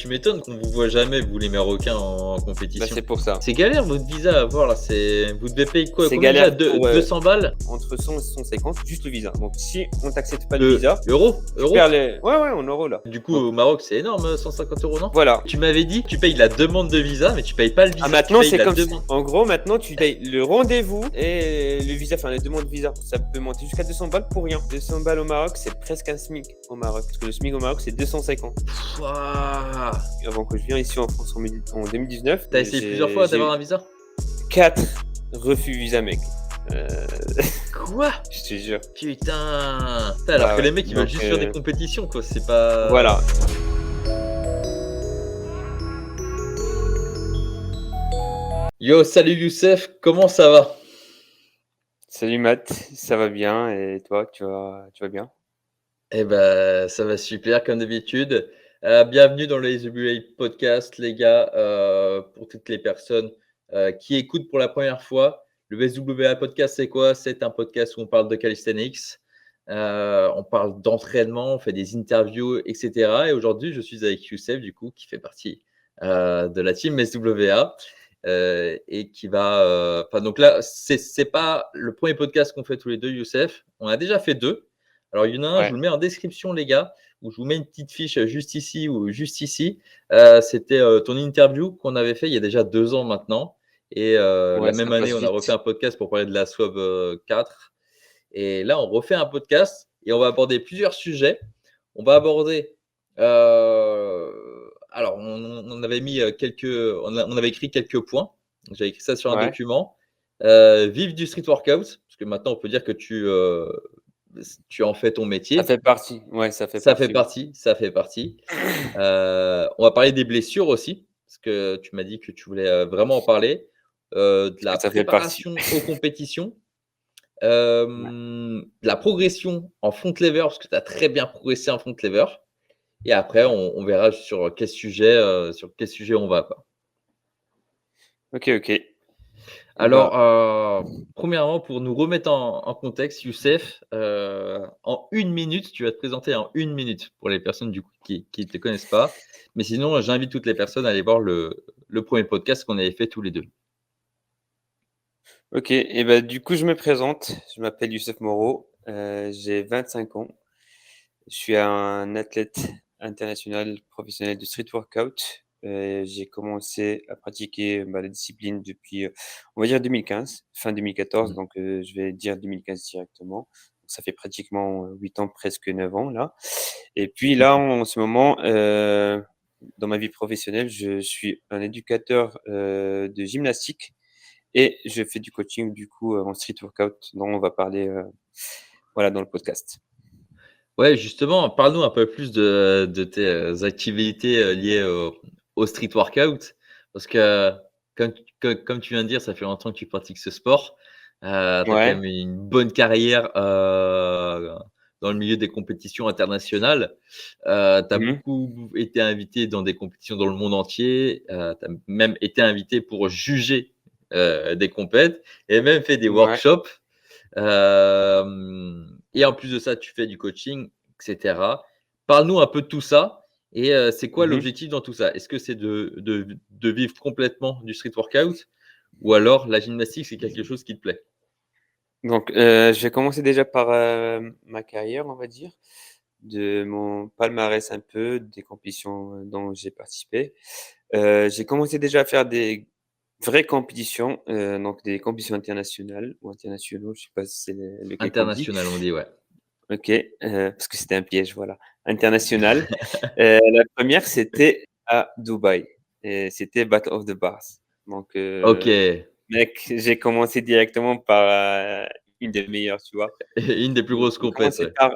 tu m'étonnes qu'on vous voit jamais, vous les Marocains, en Bah, compétition. c'est pour ça. C'est galère votre visa à avoir là, vous devez payer quoi? C'est Combien déjà? galère pour 200 balles? entre 100 et 150, juste le visa. Donc si on t'accepte pas le visa, Euros? tu perds les. Ouais, en euros là. Du coup, Donc au Maroc, c'est énorme, 150 €, non? voilà. Tu m'avais dit, tu payes la demande de visa, mais tu payes pas le visa. Ah, maintenant tu payes c'est la comme demande. en gros, maintenant tu payes le rendez-vous et le visa, enfin la demande de visa. Ça peut monter jusqu'à 200 balles pour rien. 200 balles au Maroc, c'est presque un SMIC au Maroc. Parce que le SMIC au Maroc, c'est 250. Wouah. Avant que je vienne ici en France en 2019, T'as essayé plusieurs fois j'ai d'avoir eu un visa? 4 refus visa, mec. Quoi? Je te jure. Putain! Alors Ah que ouais, les mecs, ils veulent donc juste faire des compétitions, quoi, c'est pas. voilà. Yo, salut Youssef, comment ça va? Salut Matt, ça va bien et toi, tu vas bien? Eh ben, ça va super comme d'habitude. Bienvenue dans le SWA podcast les gars, pour toutes les personnes, qui écoutent pour la première fois. Le SWA podcast, c'est quoi? C'est un podcast où on parle de calisthenics, on parle d'entraînement, on fait des interviews et cetera et aujourd'hui, je suis avec Youssef du coup, qui fait partie, de la team SWA, et qui va, enfin donc là, c'est pas le premier podcast qu'on fait tous les 2, Youssef. On a déjà fait 2. Alors, il y en a un, je vous Ouais. le mets en description, les gars, où je vous mets une petite fiche juste ici ou juste ici. C'était ton interview qu'on avait fait il y a déjà 2 ans maintenant. Et la Ouais, même ça année, passe on a refait vite. un podcast pour parler de la SWAB 4. Et là, on refait un podcast et on va aborder plusieurs sujets. On va aborder. Alors, on avait mis on avait écrit quelques points. J'avais écrit ça sur un Ouais. document. Vivre du street workout, parce que maintenant, on peut dire que tu en fais ton Ça métier. fait partie. Ouais, ça fait Ça fait partie, oui. partie, ça fait partie. On va parler des blessures aussi, parce que tu m'as dit que tu voulais vraiment en parler. De Que la ça fait partie. préparation aux compétitions, Ouais. de la progression en front lever, parce que tu as très bien progressé en front lever. Et après, on verra sur quel sujet on va, quoi. OK, OK. Alors, Bah, premièrement, pour nous remettre en contexte, Youssef, en 1 minute, tu vas te présenter en 1 minute pour les personnes du coup qui ne te connaissent pas. Mais sinon, j'invite toutes les personnes à aller voir le premier podcast qu'on avait fait tous les 2. OK et bah, du coup, je me présente. Je m'appelle Youssef Moreau, j'ai 25 ans. Je suis un athlète international professionnel de street workout. J'ai commencé à pratiquer, bah, la discipline depuis, on va dire 2015, fin 2014, Mmh. donc je vais dire 2015 directement. Donc ça fait pratiquement, 8 ans, presque 9 ans là et puis là, en ce moment, dans ma vie professionnelle, je suis un éducateur, de gymnastique et je fais du coaching du coup, en street workout dont on va parler, voilà, dans le podcast. Ouais, justement, parle-nous un peu plus de tes, activités, liées au street workout. Parce que comme tu viens de dire, ça fait longtemps que tu pratiques ce sport. Tu as quand Ouais. même une bonne carrière, dans le milieu des compétitions internationales. Tu as Mmh. beaucoup été invité dans des compétitions dans le monde entier. Tu as même été invité pour juger, des compètes et même fait des Ouais. workshops. Et en plus de ça, tu fais du coaching, et cetera. Parle-nous un peu de tout ça et c'est quoi Mmh. l'objectif dans tout ça? Est-ce que c'est de vivre complètement du street workout ou alors la gymnastique, c'est quelque chose qui te plaît? Donc, je vais commencer déjà par, ma carrière, on va dire, de mon palmarès un peu, des compétitions, dont j'ai participé. J'ai commencé déjà à faire des vraies compétitions, donc des compétitions internationales ou internationaux, je sais pas si c'est lequel qu'on dit. International, on dit, ouais. OK, parce que c'était un piège, voilà. International. La première c'était à Dubaï et c'était Battle of the Bars. Donc, OK. mec, j'ai commencé directement par, une des meilleures, tu vois? Une des plus Donc grosses j'ai compètes, commencé ouais. par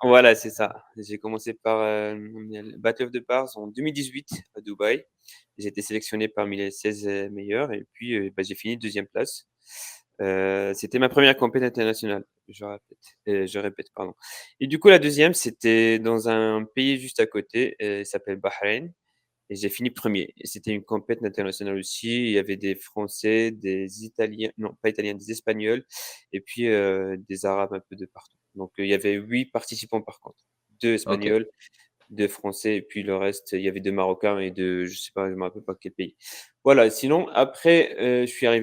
voilà, c'est ça. J'ai commencé par, le Battle of the Bars en 2018 à Dubaï. J'ai été sélectionné parmi les 16 meilleurs et puis, bah, j'ai fini 2e place. C'était ma première compète internationale, je répète, pardon et du coup, la deuxième c'était dans un pays juste à côté, il s'appelle Bahreïn et j'ai fini premier et c'était une compète internationale aussi. Il y avait des Français, des Italiens non, pas Italiens, des Espagnols et puis, des Arabes un peu de partout. Donc, il y avait 8 participants par contre, 2 OK. Espagnols 2 Français et puis le reste, il y avait 2 Marocains et 2 je sais pas, je me rappelle pas quel pays. Voilà, sinon après, je suis arri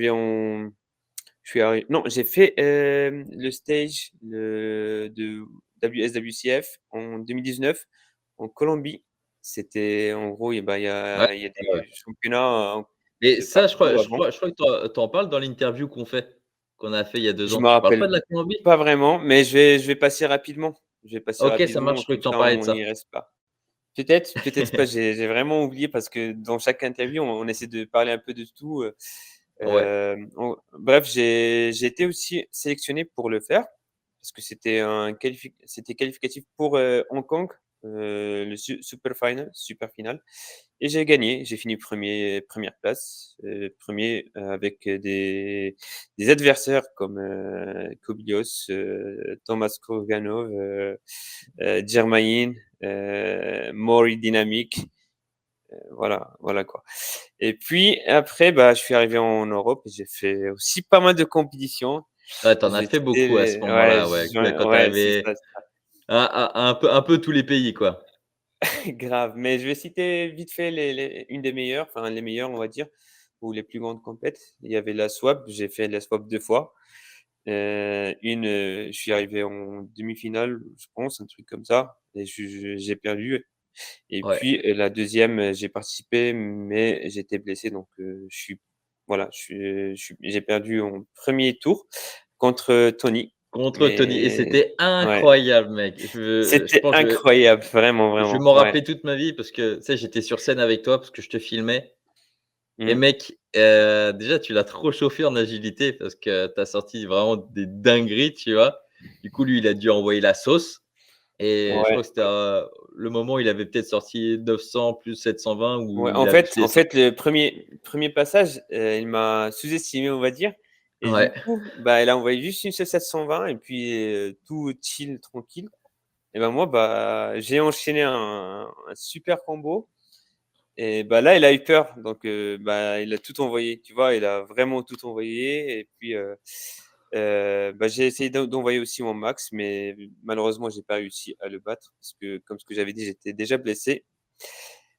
non, j'ai fait, le stage de WSWCF en 2019 en Colombie. C'était en gros, Ouais, il y a ouais, ouais. des championnats, Et de ça, je crois partout je avant. crois je crois que tu en parles dans l'interview qu'on a fait il y a 2 Je ans. me Tu parles pas rappelle de la Colombie? pas vraiment, mais je vais passer rapidement. Je vais passer OK, ça marche, rapidement, je croyais comme que tu en ça parlais de on ça. n'y reste pas. Peut-être, peut-être pas, j'ai vraiment oublié parce que dans chaque interview, on essaie de parler un peu de tout, Ouais, on bref, j'ai été aussi sélectionné pour le faire parce que c'était qualificatif pour, Hong Kong, le super final et j'ai gagné. J'ai fini première place, 1er, avec, des adversaires comme, Kobilios, Thomas Kroganov, Germain, Maury Dynamic, voilà quoi. Et puis après, bah, je suis arrivé en Europe et j'ai fait aussi pas mal de compétitions. ouais, tu en as J'ai fait cité beaucoup à ce les ouais, moment-là, ouais, quand tu es ouais, c'est arrivé ça, à un peu tous les pays, quoi. grave. Mais je vais citer vite fait les une des meilleures, enfin les meilleures, on va dire, ou les plus grandes compètes. Il y avait la SWAP, j'ai fait la SWAP 2 fois. Je suis arrivé en demi-finale, je pense, un truc comme ça et j'ai perdu. Et Ouais, puis, la deuxième, j'ai participé, mais j'étais blessé donc voilà, j'ai perdu en premier tour contre Tony. contre Tony et Mais c'était ouais, incroyable, mec. Je c'était pense que incroyable, vraiment, je vais vraiment, m'en ouais. rappeler toute ma vie parce que, tu sais, j'étais sur scène avec toi parce que je te filmais et Mmh. mec, déjà tu l'as trop chauffé en agilité parce que tu as sorti vraiment des dingueries, tu vois? Du coup, lui, il a dû envoyer la sauce et je Ouais, crois que c'était, le moment où il avait peut-être sorti 900 plus 720 ouais, où en il avait fait fait en ça. fait, le premier passage, il m'a sous-estimé, on va dire et du Ouais, coup, bah, il a envoyé juste une seule 720 et puis, tout chill, tranquille et ben, moi, bah, j'ai enchaîné un super combo. Et bah, là, il a eu peur, donc bah, il a tout envoyé, tu vois? Il a vraiment tout envoyé et puis, bah, j'ai essayé d'envoyer aussi mon max, mais malheureusement, j'ai pas réussi à le battre parce que comme ce que j'avais dit, j'étais déjà blessé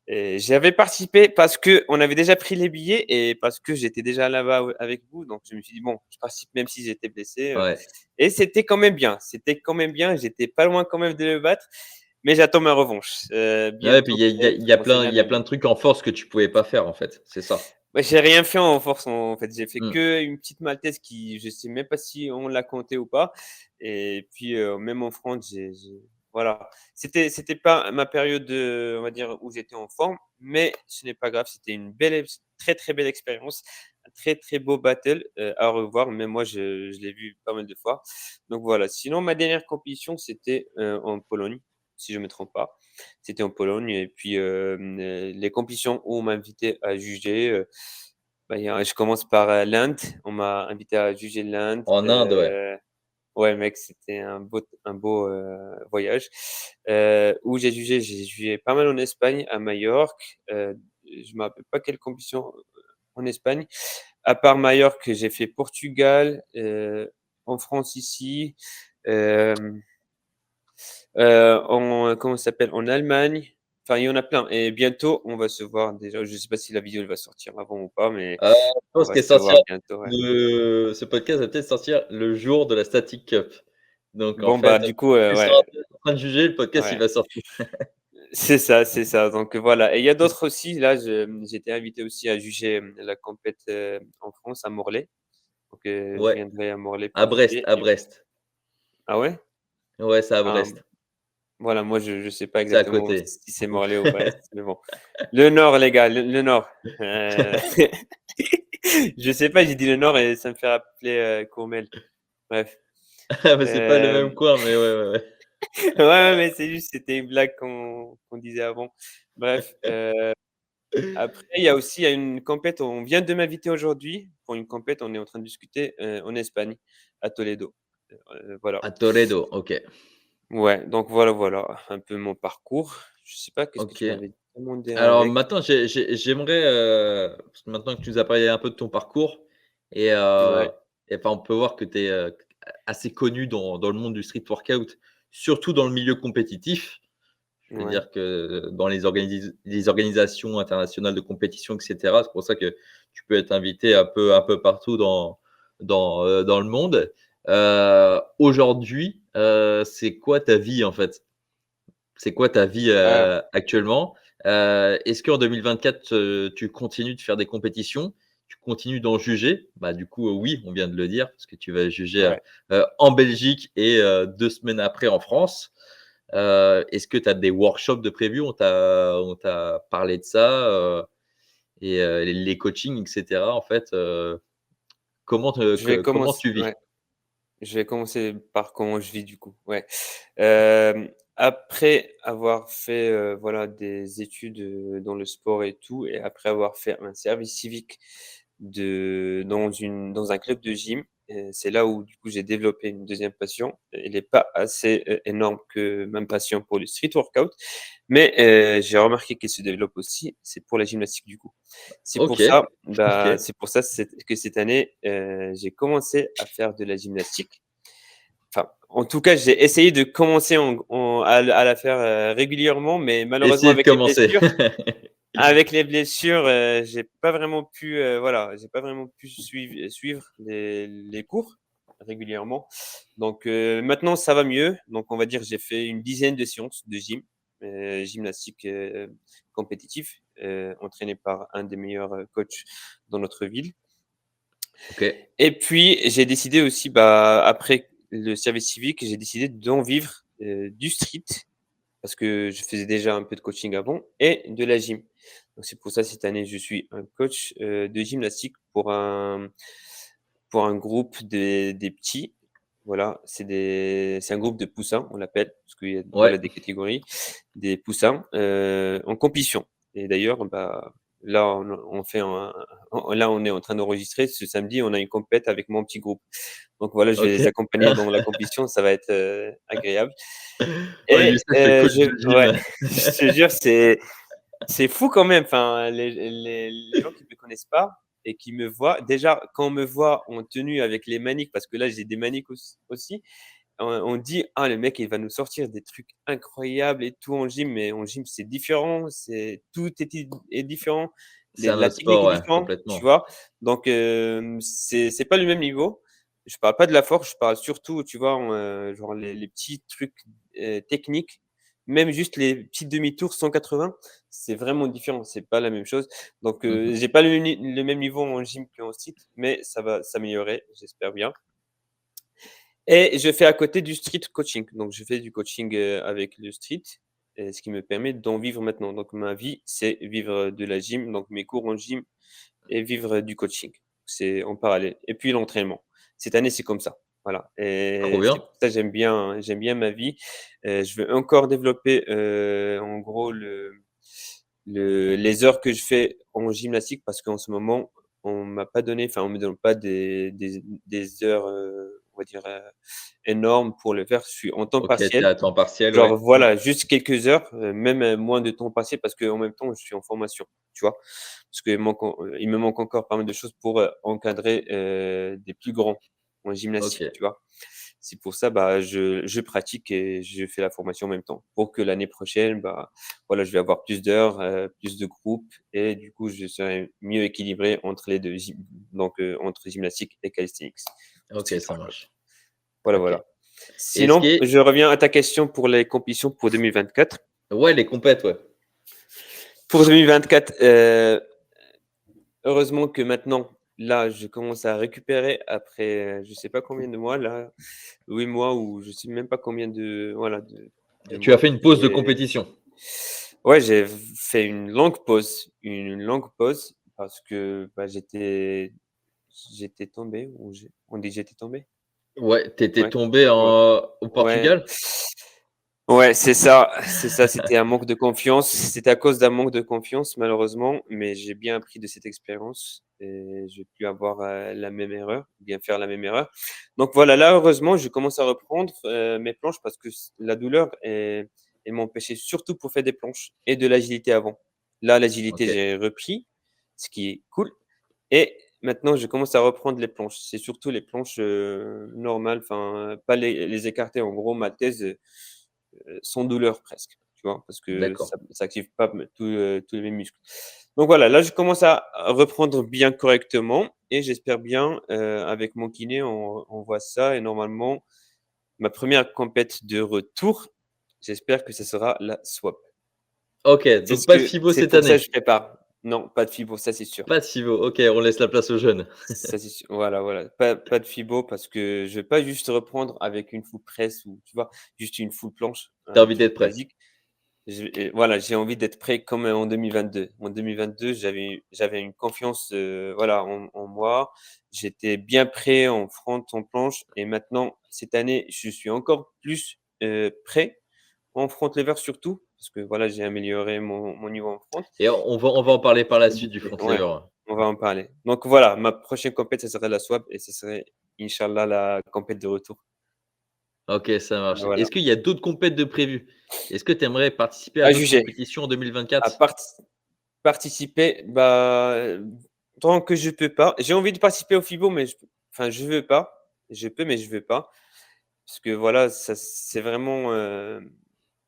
et j'avais participé parce qu'on avait déjà pris les billets et parce que j'étais déjà là-bas avec vous, donc je me suis dit: «Bon, je participe même si j'étais blessé», ouais. et c'était quand même bien, j'étais pas loin quand même de le battre, mais j'attends ma revanche, Ouais, puis bientôt peut-être, on sait il y a jamais, plein mais de trucs en force que tu pouvais pas faire, en fait, c'est ça. ouais, j'ai rien fait en force, en fait. J'ai fait Mmh. que une petite maltaise qui je sais même pas si on l'a comptée ou pas et puis, même en France, j'ai voilà. C'était pas ma période, on va dire, où j'étais en forme, mais ce n'est pas grave. C'était une belle très, très belle expérience, un très, très beau battle, à revoir. Même moi, je l'ai vu pas mal de fois. Donc voilà. Sinon, ma dernière compétition, c'était, en Pologne, si je me trompe pas. C'était en Pologne et puis, les compétitions où on m'a invité à juger, bah, je commence par, l'Inde. On m'a invité à juger l'Inde, En Inde, ouais. ouais mec, c'était un beau, voyage, où j'ai jugé pas mal en Espagne, à Majorque, je me rappelle pas quelle compétition en Espagne. À part Majorque, j'ai fait Portugal, en France ici, hem comment ça s'appelle? En Allemagne, enfin, il y en a plein et bientôt, on va se voir déjà. Je sais pas si la vidéo, elle va sortir avant ou pas, mais Je on pense va qu'elle se sortira voir bientôt, ouais. ce podcast va peut-être sortir le jour de la Static Cup. Donc en Bon, bah, fait, du coup, tu seras ouais, en train de juger, le podcast, il ouais, va sortir. c'est ça, donc voilà et il y a d'autres aussi, là, j'ai été invité aussi à juger, la compète, en France, à Morlaix, donc je Ouais, viendrai à Morlaix à pour Brest, juger à et Brest. ah ouais? Ouais, c'est à Ah, Brest. voilà, moi, je sais pas C'est à exactement côté. si c'est Morlaix ou Brest, mais bon. Le Nord, les gars, le Nord, je sais pas, j'ai dit le Nord et ça me fait rappeler, Courmelles. Bref, Ah bah, c'est pas le même hem, coin, mais ouais, ouais, ouais. ouais, ouais, mais c'est juste, c'était une blague qu'on disait avant. Bref, après il y a une compète, on vient de m'inviter aujourd'hui pour une compète, on est en train de discuter, en Espagne, à Toledo. Voilà. À Toledo, OK. Ouais, donc voilà, un peu mon parcours. Je sais pas, qu'est-ce que OK. tu m'avais demandé Alors avec? maintenant, j'aimerais, parce que maintenant que tu nous as parlé un peu de ton parcours Ouais, et enfin, on peut voir que tu es, assez connu dans le monde du street workout, surtout dans le milieu compétitif. Ouais, C'est-à-dire que dans les organisations internationales de compétition, et cetera, c'est pour ça que tu peux être invité un peu partout dans le monde. Aujourd'hui, c'est quoi ta vie, en fait? C'est quoi ta vie, ah, actuellement? Est-ce qu'en 2024, tu continues de faire des compétitions? Tu continues d'en juger? Bah, du coup, oui, on vient de le dire, parce que tu vas juger, ouais. en Belgique et 2 semaines après en France. Est-ce que tu as des workshops de prévus? On t'a parlé de ça, et les coachings et cetera, en fait, Je vais comment commencer tu vis? ouais, je vais commencer par comment je vis du coup, ouais. Après avoir fait, voilà, des études, dans le sport et tout et après avoir fait un service civique dans un club de gym, c'est là où du coup j'ai développé une deuxième passion. Elle est pas assez, énorme que ma passion pour le street workout, mais j'ai remarqué qu'elle se développe aussi, c'est pour la gymnastique du coup. OK, OK. C'est pour ça que cette année, j'ai commencé à faire de la gymnastique. Enfin, en tout cas, j'ai essayé de commencer à la faire, régulièrement, mais malheureusement Essayer de commencer. avec les blessures, j'ai pas vraiment pu, voilà, j'ai pas vraiment pu suivre les cours régulièrement. Donc maintenant ça va mieux. Donc on va dire j'ai fait une dizaine de séances de gymnastique, compétitif, entraîné par un des meilleurs, coachs dans notre ville. OK, Et puis j'ai décidé aussi, bah, après le service civique, j'ai décidé d'en vivre, du street parce que je faisais déjà un peu de coaching avant et de la gym. Donc c'est pour ça cette année, je suis un coach, de gymnastique pour un groupe des petits. Voilà, c'est un groupe de poussins, on l'appelle, parce qu'il y a ouais. voilà des catégories, des poussins, en compétition et d'ailleurs, bah, là on fait un là on est en train d'enregistrer. Ce samedi, on a une compète avec mon petit groupe. Donc voilà, je vais OK. les accompagner dans la compétition, ça va être, agréable. Ouais, Et Youssef est coach de ouais, gym. je te jure, c'est fau quand même. Enfin, les gens qui me connaissent pas et qui me voient déjà, quand on me voit en tenue avec les maniques, parce que là, j'ai des maniques aussi, on dit: «Ah, le mec, il va nous sortir des trucs incroyables et tout en gym», mais en gym, c'est différent, tout est différent, C'est un la autre technique sport, est ouais, différente, tu complètement. vois? Donc c'est pas le même niveau. Je parle pas de la force, je parle surtout, tu vois, genre les petits trucs, techniques, même juste les petits demi-tours 180, c'est vraiment différent, c'est pas la même chose. Donc Mmh mh. j'ai pas le même niveau en gym qu'en site, mais ça va s'améliorer, j'espère bien. Et je fais à côté du street coaching. Donc je fais du coaching, avec le street et ce qui me permet d'en vivre maintenant. Donc ma vie, c'est vivre, de la gym, donc mes cours en gym et vivre, du coaching. C'est en parallèle et puis l'entraînement. Cette année, c'est comme ça, voilà Trop et c'est bien. pour ça que j'aime bien ma vie. Je veux encore développer, en gros les heures que je fais en gymnastique parce qu'en ce moment, on m'a pas donné, enfin, on me donne pas des heures, on va dire, énormes pour le faire. Je suis en temps OK, tu es partiel. à temps partiel, Genre ouais. Mmh. voilà, juste quelques heures, même, moins de temps partiel parce qu'en même temps, je suis en formation, tu vois? Parce il me manque encore pas mal de choses pour, encadrer, des plus grands en gymnastique, OK. tu vois? C'est pour ça, bah, je pratique et je fais la formation en même temps pour que l'année prochaine, bah, voilà, je vais avoir plus d'heures, plus de groupes et du coup, je serai mieux équilibré entre les 2 donc entre gymnastique et calisthenics, OK, street ça workout. marche. Voilà, OK. voilà. Et ce qui Sinon, est je reviens à ta question pour les compétitions pour 2024. ouais, les compètes, ouais. Pour 2024, heureusement que maintenant, là, je commence à récupérer après, je sais pas combien de mois là, 8 mois ou je sais même pas combien de voilà, de Tu as mois fait une que pause de j'ai compétition? ouais, j'ai fait une longue pause parce que, bah, j'étais tombé ou on dit j'étais tombé? Ouais, tu étais Ouais, tombé ouais, au ouais. Portugal? Ouais, c'est ça, c'était un manque de confiance. C'était à cause d'un manque de confiance malheureusement, mais j'ai bien appris de cette expérience et je vais plus avoir, la même erreur, bien faire la même erreur. Donc voilà, là heureusement, je commence à reprendre, mes planches parce que la douleur, elle m'empêchait surtout pour faire des planches et de l'agilité avant. Là, l'agilité, OK. j'ai repris, ce qui est cool et maintenant je commence à reprendre les planches. C'est surtout les planches, normales, enfin, pas les écartées. En gros, ma thèse, sans douleur presque, tu vois? Parce que D'accord. ça active pas tous les mêmes muscles. Donc voilà, là, je commence à reprendre bien correctement et j'espère bien, avec mon kiné, on voit ça et normalement, ma première compète de retour, j'espère que ce sera la SWAP. OK, donc pas de FIBO C'est cette pour ça que année? je prépare. Non, pas de FIBO, ça c'est sûr. Pas de FIBO, OK, on laisse la place aux jeunes. Ça c'est sûr. Voilà, voilà. Pas de FIBO parce que je vais pas juste reprendre avec une full presse ou tu vois? Juste une full planche, Tu as un envie truc d'être prêt? basique. Voilà, j'ai envie d'être prêt comme, en 2022. En 2022, j'avais une confiance, voilà, en moi. J'étais bien prêt en front, en planche et maintenant, cette année, je suis encore plus, prêt en front lever surtout parce que voilà, j'ai amélioré mon niveau en front. Et on va en parler par la suite du front Ouais, lever. on va en parler. Donc voilà, ma prochaine compète, ça serait la SWAP et ce serait inch'Allah la compète de retour. OK, ça marche. Voilà. Est-ce qu'il y a d'autres compètes de prévues? Est-ce que tu aimerais participer à À d'autres juger, compétitions en à 2024? participer, bah, tant que je peux pas. J'ai envie de participer au FIBO, mais je veux pas. Je peux, mais je veux pas. Parce que voilà, ça c'est vraiment,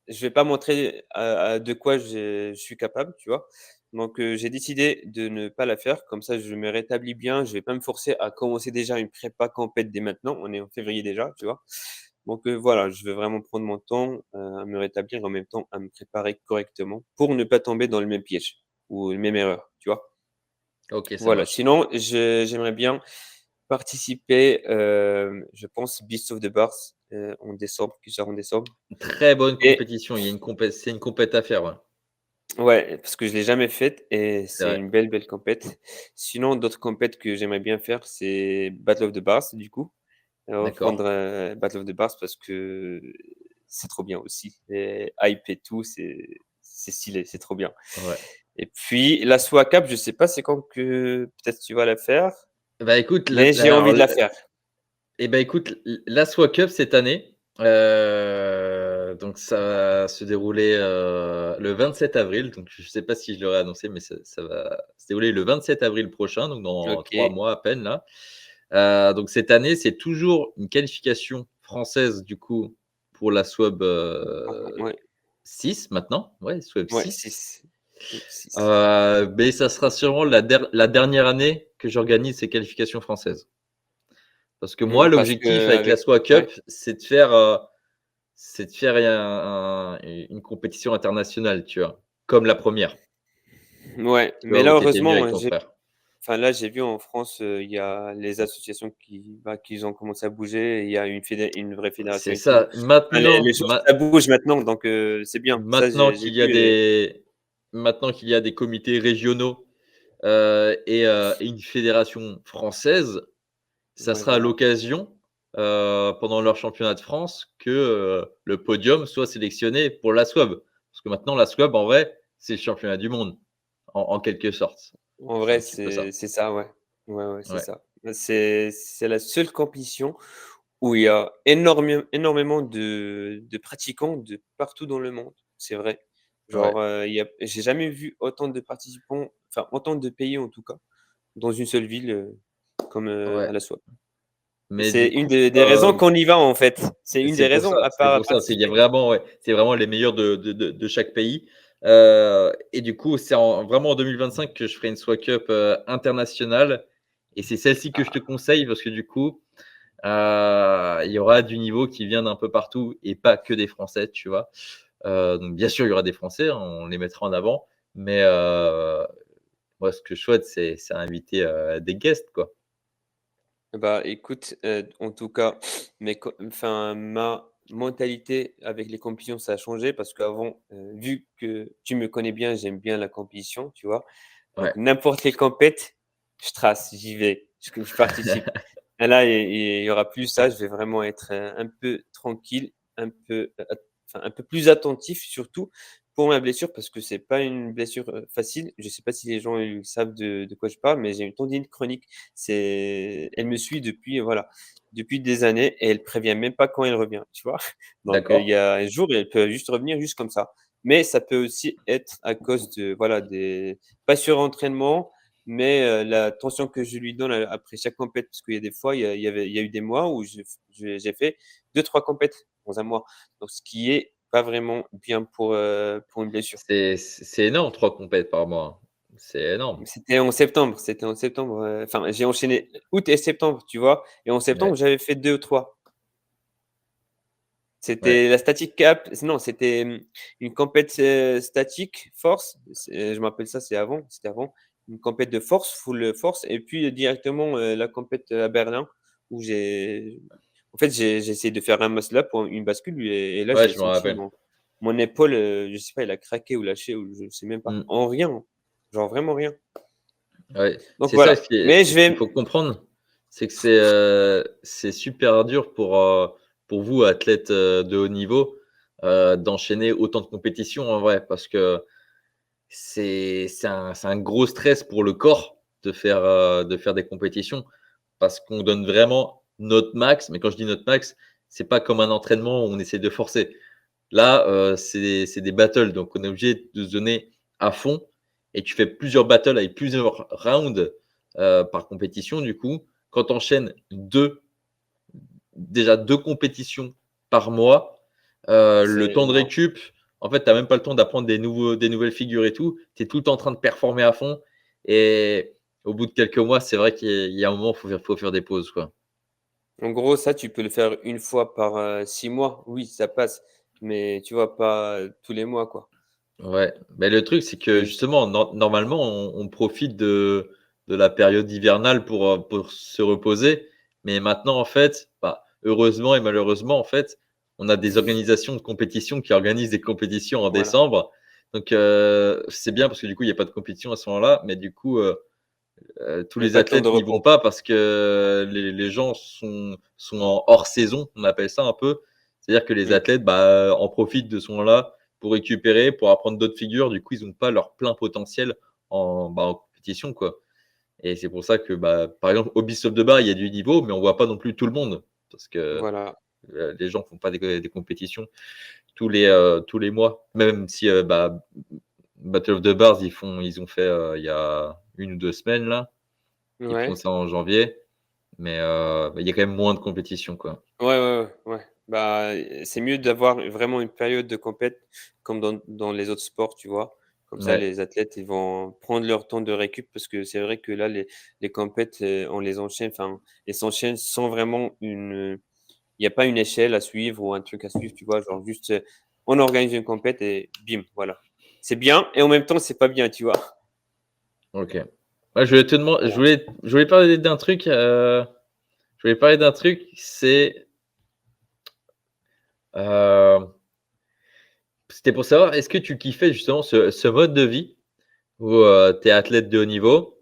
je vais pas montrer de quoi je suis capable, tu vois? Donc j'ai décidé de ne pas la faire. Comme ça, je me rétablis bien. Je vais pas me forcer à commencer déjà une prépa compète dès maintenant. On est en février déjà, tu vois? Donc voilà, je veux vraiment prendre mon temps, à me rétablir, en même temps à me préparer correctement pour ne pas tomber dans le même piège ou une même erreur, tu vois? OK, ça Voilà, marche. sinon j'aimerais bien participer, je pense Beast of the Bars, en décembre, qui sort en décembre Très bonne et compétition, il y a une compète c'est une compète à faire, ouais. ouais, parce que je l'ai jamais faite et C'est c'est vrai. une belle, belle compète. Sinon d'autres compètes que j'aimerais bien faire, c'est Battle of the Bars du coup, D'accord. reprendre, Battle of the Bars parce que c'est trop bien aussi et hype et tout, c'est stylé, c'est trop bien. Ouais. Et puis la SOA Cup, je sais pas c'est quand que peut-être tu vas la faire, Bah, écoute, mais j'ai envie de la faire. écoute, l'Aswa Cup cette année, donc ça va se dérouler, le 27 avril, donc je ne sais pas si je l'aurais annoncé, mais ça va se dérouler le 27 avril prochain, donc dans 3 OK. mois à peine là. Donc cette année, c'est toujours une qualification française du coup pour la SWAB, Ouais, 6 maintenant, ouais, SWAB ouais, 6. 6. 6. Mais ça sera sûrement la dernière année que j'organise ces qualifications françaises. Parce que moi, Parce l'objectif avec la qu'avec SWA ouais, Cup, c'est de faire une compétition internationale, tu vois? Comme la première, ouais, tu vois? mais Où là tu étais venu heureusement, avec ton frère. là j'ai vu en France, il y a les associations qui ont commencé à bouger, et il y a une vraie fédération C'est et tout. ça. Enfin les choses ça bouge maintenant donc c'est bien. Ça Maintenant j'ai qu'il y a vu et des comités régionaux, et une fédération française, ça ouais, sera voilà. l'occasion, pendant leur championnat de France que, le podium soit sélectionné pour la SWAB. Parce que maintenant la SWAB en vrai, c'est le championnat du monde, en quelque sorte. En C'est un vrai, petit peu ça. c'est ça, ouais. Ouais, ouais, c'est Ouais, ça. C'est la seule compétition où il y a énormément de pratiquants de partout dans le monde, c'est vrai. ouais, Genre, j'ai jamais vu autant de participants, enfin autant de pays en tout cas, dans une seule ville, comme, ouais. à la SWAP. Mais C'est du une coup, des raisons qu'on y va en fait. C'est une c'est des pour raisons ça, à c'est part pour ça. C'est il y a participer. vraiment, ouais, c'est vraiment les meilleurs de chaque pays. Et du coup, c'est vraiment en 2025 que je ferai une SWA Cup, internationale et c'est celle-ci que je te Ah, conseille parce que du coup, il y aura du niveau qui vient d'un peu partout et pas que des Français, tu vois? Donc bien sûr, il y aura des Français, hein, on les mettra en avant, mais moi, ce que je souhaite, c'est inviter, des guests, quoi. bah, écoute, en tout cas, ma mentalité avec les compétitions, ça a changé parce qu'avant, vu que tu me connais bien, j'aime bien la compétition, tu vois? Donc Ouais, n'importe quelle compète, je trace, j'y vais, je participe. Et là, il y aura plus ça, je vais vraiment être, un peu tranquille, un peu, un peu plus attentif surtout pour ma blessure parce que c'est pas une blessure, facile. Je sais pas si les gens, ils savent de quoi je parle, mais j'ai une tendinite chronique. Elle me suit depuis, voilà, depuis des années et elle prévient même pas quand elle revient, tu vois? Donc, il d'accord. y a un jour, elle peut juste revenir juste comme ça. Mais ça peut aussi être à cause de, voilà, des pas surentraînement, mais la tension que je lui donne après chaque compète, parce qu'il y a des fois, il y a eu des mois où j'ai fait 2-3 compètes dans un mois. Donc ce qui est pas vraiment bien pour une blessure. C'est énorme 3 compètes par mois, hein. C'est énorme. C'était en septembre, enfin, j'ai enchaîné août et septembre, tu vois? Et en septembre, Ouais, j'avais fait 2 ou 3. ouais, C'était la static cap non, c'était, une compète, statique force, je m'appelle ça, c'était avant. Une compète de force, full, force et puis, directement, la compète, à Berlin où j'ai essayé de faire un muscle up pour une bascule et là, ouais, j'ai je me senti rappelle. mon épaule, je sais pas, il a craqué ou lâché ou je sais même pas. Mmh. En rien, hein, genre vraiment rien. Ouais, Donc c'est ça voilà, mais je ce qu'il vais faut comprendre, c'est que c'est super dur pour vous, athlètes, de haut niveau, d'enchaîner autant de compétitions en vrai. Parce que c'est un gros stress pour le corps de faire des compétitions. Parce qu'on donne vraiment notre max, mais quand je dis notre max, c'est pas comme un entraînement où on essaie de forcer. Là, c'est des battles, donc on est obligé de se donner à fond et tu fais plusieurs battles avec plusieurs rounds, par compétition du coup. Quand tu enchaînes 2 déjà 2 compétitions par mois, le c'est temps de énorme. récup, en fait, tu as même pas le temps d'apprendre des nouvelles figures et tout. Tu es tout le temps en train de performer à fond et au bout de quelques mois, c'est vrai qu'il y a un moment, faut faire des pauses, quoi. En gros, ça, tu peux le faire une fois par, 6 mois. Oui, ça passe, mais tu vois, pas, tous les mois, quoi. Ouais, mais le truc, c'est que Et justement, normalement, on profite de la période hivernale pour se reposer. Mais maintenant, en fait, bah, heureusement et malheureusement, en fait, on a des organisations de compétitions qui organisent des compétitions en voilà, décembre. Donc, c'est bien parce que du coup, il y a pas de compétition à ce moment-là. Mais du coup, tous même les pas de temps de athlètes n'y vont repos. pas parce que les gens sont en hors saison, on appelle ça un peu. C'est-à-dire que les Mmh, athlètes, bah, en profitent de ce moment-là pour récupérer, pour apprendre d'autres figures. Du coup, ils ont pas leur plein potentiel en compétition, quoi. Et c'est pour ça que, bah, par exemple, au Bicep de Bar, il y a du niveau, mais on voit pas non plus tout le monde parce que, voilà. les gens font pas des compétitions tous les mois. Même si, bah, Battle of the Bars, ils ont fait, il y a 1 ou 2 semaines là. Ils font Ouais. ça en janvier, mais il y a quand même moins de compétition, quoi. Ouais, ouais, ouais, ouais. Bah, c'est mieux d'avoir vraiment une période de compète comme dans les autres sports, tu vois? Comme ça, Ouais, les athlètes, ils vont prendre leur temps de récup parce que c'est vrai que là, les compètes, on les enchaîne, enfin, elles s'enchaînent sans vraiment il y a pas une échelle à suivre ou un truc à suivre, tu vois? Genre juste, on organise une compète et bim, voilà. C'est bien et en même temps, c'est pas bien, tu vois? OK. Ouais, je voulais te demander, Voilà. je voulais parler d'un truc, c'est, heu, c'était pour savoir, est-ce que tu kiffais justement ce mode de vie où, tu es athlète de haut niveau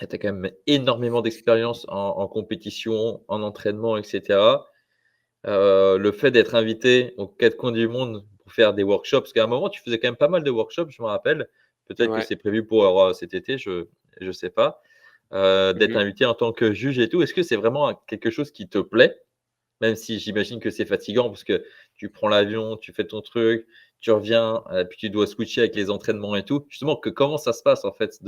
et tu as quand même énormément d'expérience en compétition, en entraînement et cetera. Le fait d'être invité aux 4 coins du monde pour faire des workshops, parce qu'à un moment, tu faisais quand même pas mal de workshops, je me rappelle. Peut-être que Ouais. c'est prévu pour, cet été, je sais pas. D'être Mmh. invité en tant que juge et tout. Est-ce que c'est vraiment quelque chose qui te plaît? Même si j'imagine que c'est fatigant parce que tu prends l'avion, tu fais ton truc, tu reviens, puis tu dois switcher avec les entraînements et tout. Justement, comment ça se passe en fait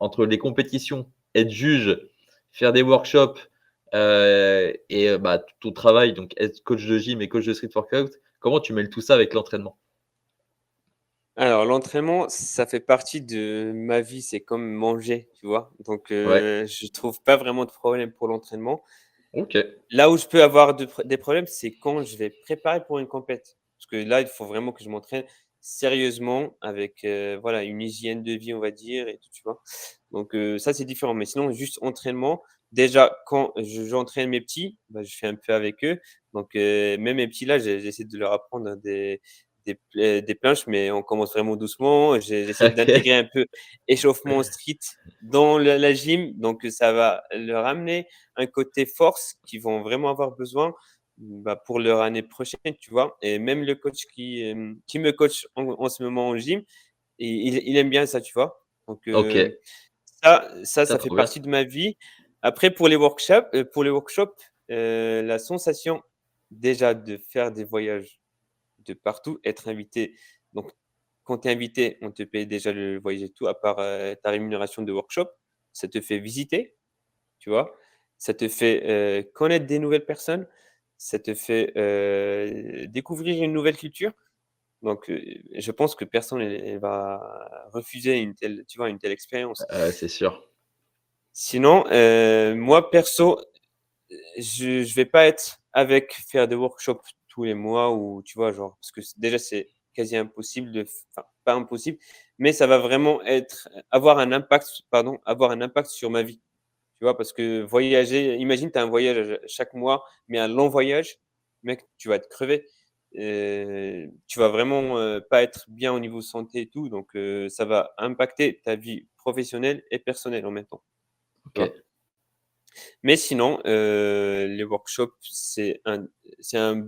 entre les compétitions, être juge, faire des workshops, et bah, ton travail, donc être coach de gym et coach de street workout, comment tu mêles tout ça avec l'entraînement? Alors l'entraînement, ça fait partie de ma vie, c'est comme manger, tu vois? Donc Ouais, je trouve pas vraiment de problème pour l'entraînement. OK. Là où je peux avoir des problèmes, c'est quand je vais préparer pour une compète. Parce que là, il faut vraiment que je m'entraîne sérieusement avec, voilà, une hygiène de vie, on va dire et tout, tu vois? Donc ça, c'est différent. Mais sinon, juste entraînement, déjà quand j'entraîne mes petits, bah, je fais un peu avec eux. Donc même mes petits là, j'essaie de leur apprendre des planches, mais on commence vraiment doucement. J'essaie OK. d'intégrer un peu échauffement street dans la gym, donc ça va leur amener un côté force qu'ils vont vraiment avoir besoin, bah, pour leur année prochaine, tu vois? Et même le coach qui me coach en ce moment en gym, il aime bien ça, tu vois? Donc OK. Ça, ça fait trop bien. partie de ma vie. Après pour les workshops, la sensation déjà de faire des voyages de partout, être invité donc quand tu es invité, on te paye déjà le voyage et tout, à part, ta rémunération de workshop. Ça te fait visiter, tu vois? Ça te fait, connaître des nouvelles personnes. ça te fait, découvrir une nouvelle culture. Donc, je pense que personne elle va refuser une telle, tu vois, une telle expérience. C'est sûr. Sinon, moi perso, je vais pas être avec faire des workshops tous les mois ou tu vois, genre parce que déjà c'est quasi impossible enfin pas impossible, mais ça va vraiment avoir un impact sur ma vie. Tu vois? Parce que voyager, imagine tu as un voyage chaque mois, mais un long voyage, mec, tu vas te crever. Tu vas vraiment, pas être bien au niveau santé et tout, donc ça va impacter ta vie professionnelle et personnelle en même temps, tu OK. vois? Mais sinon, les workshops, c'est un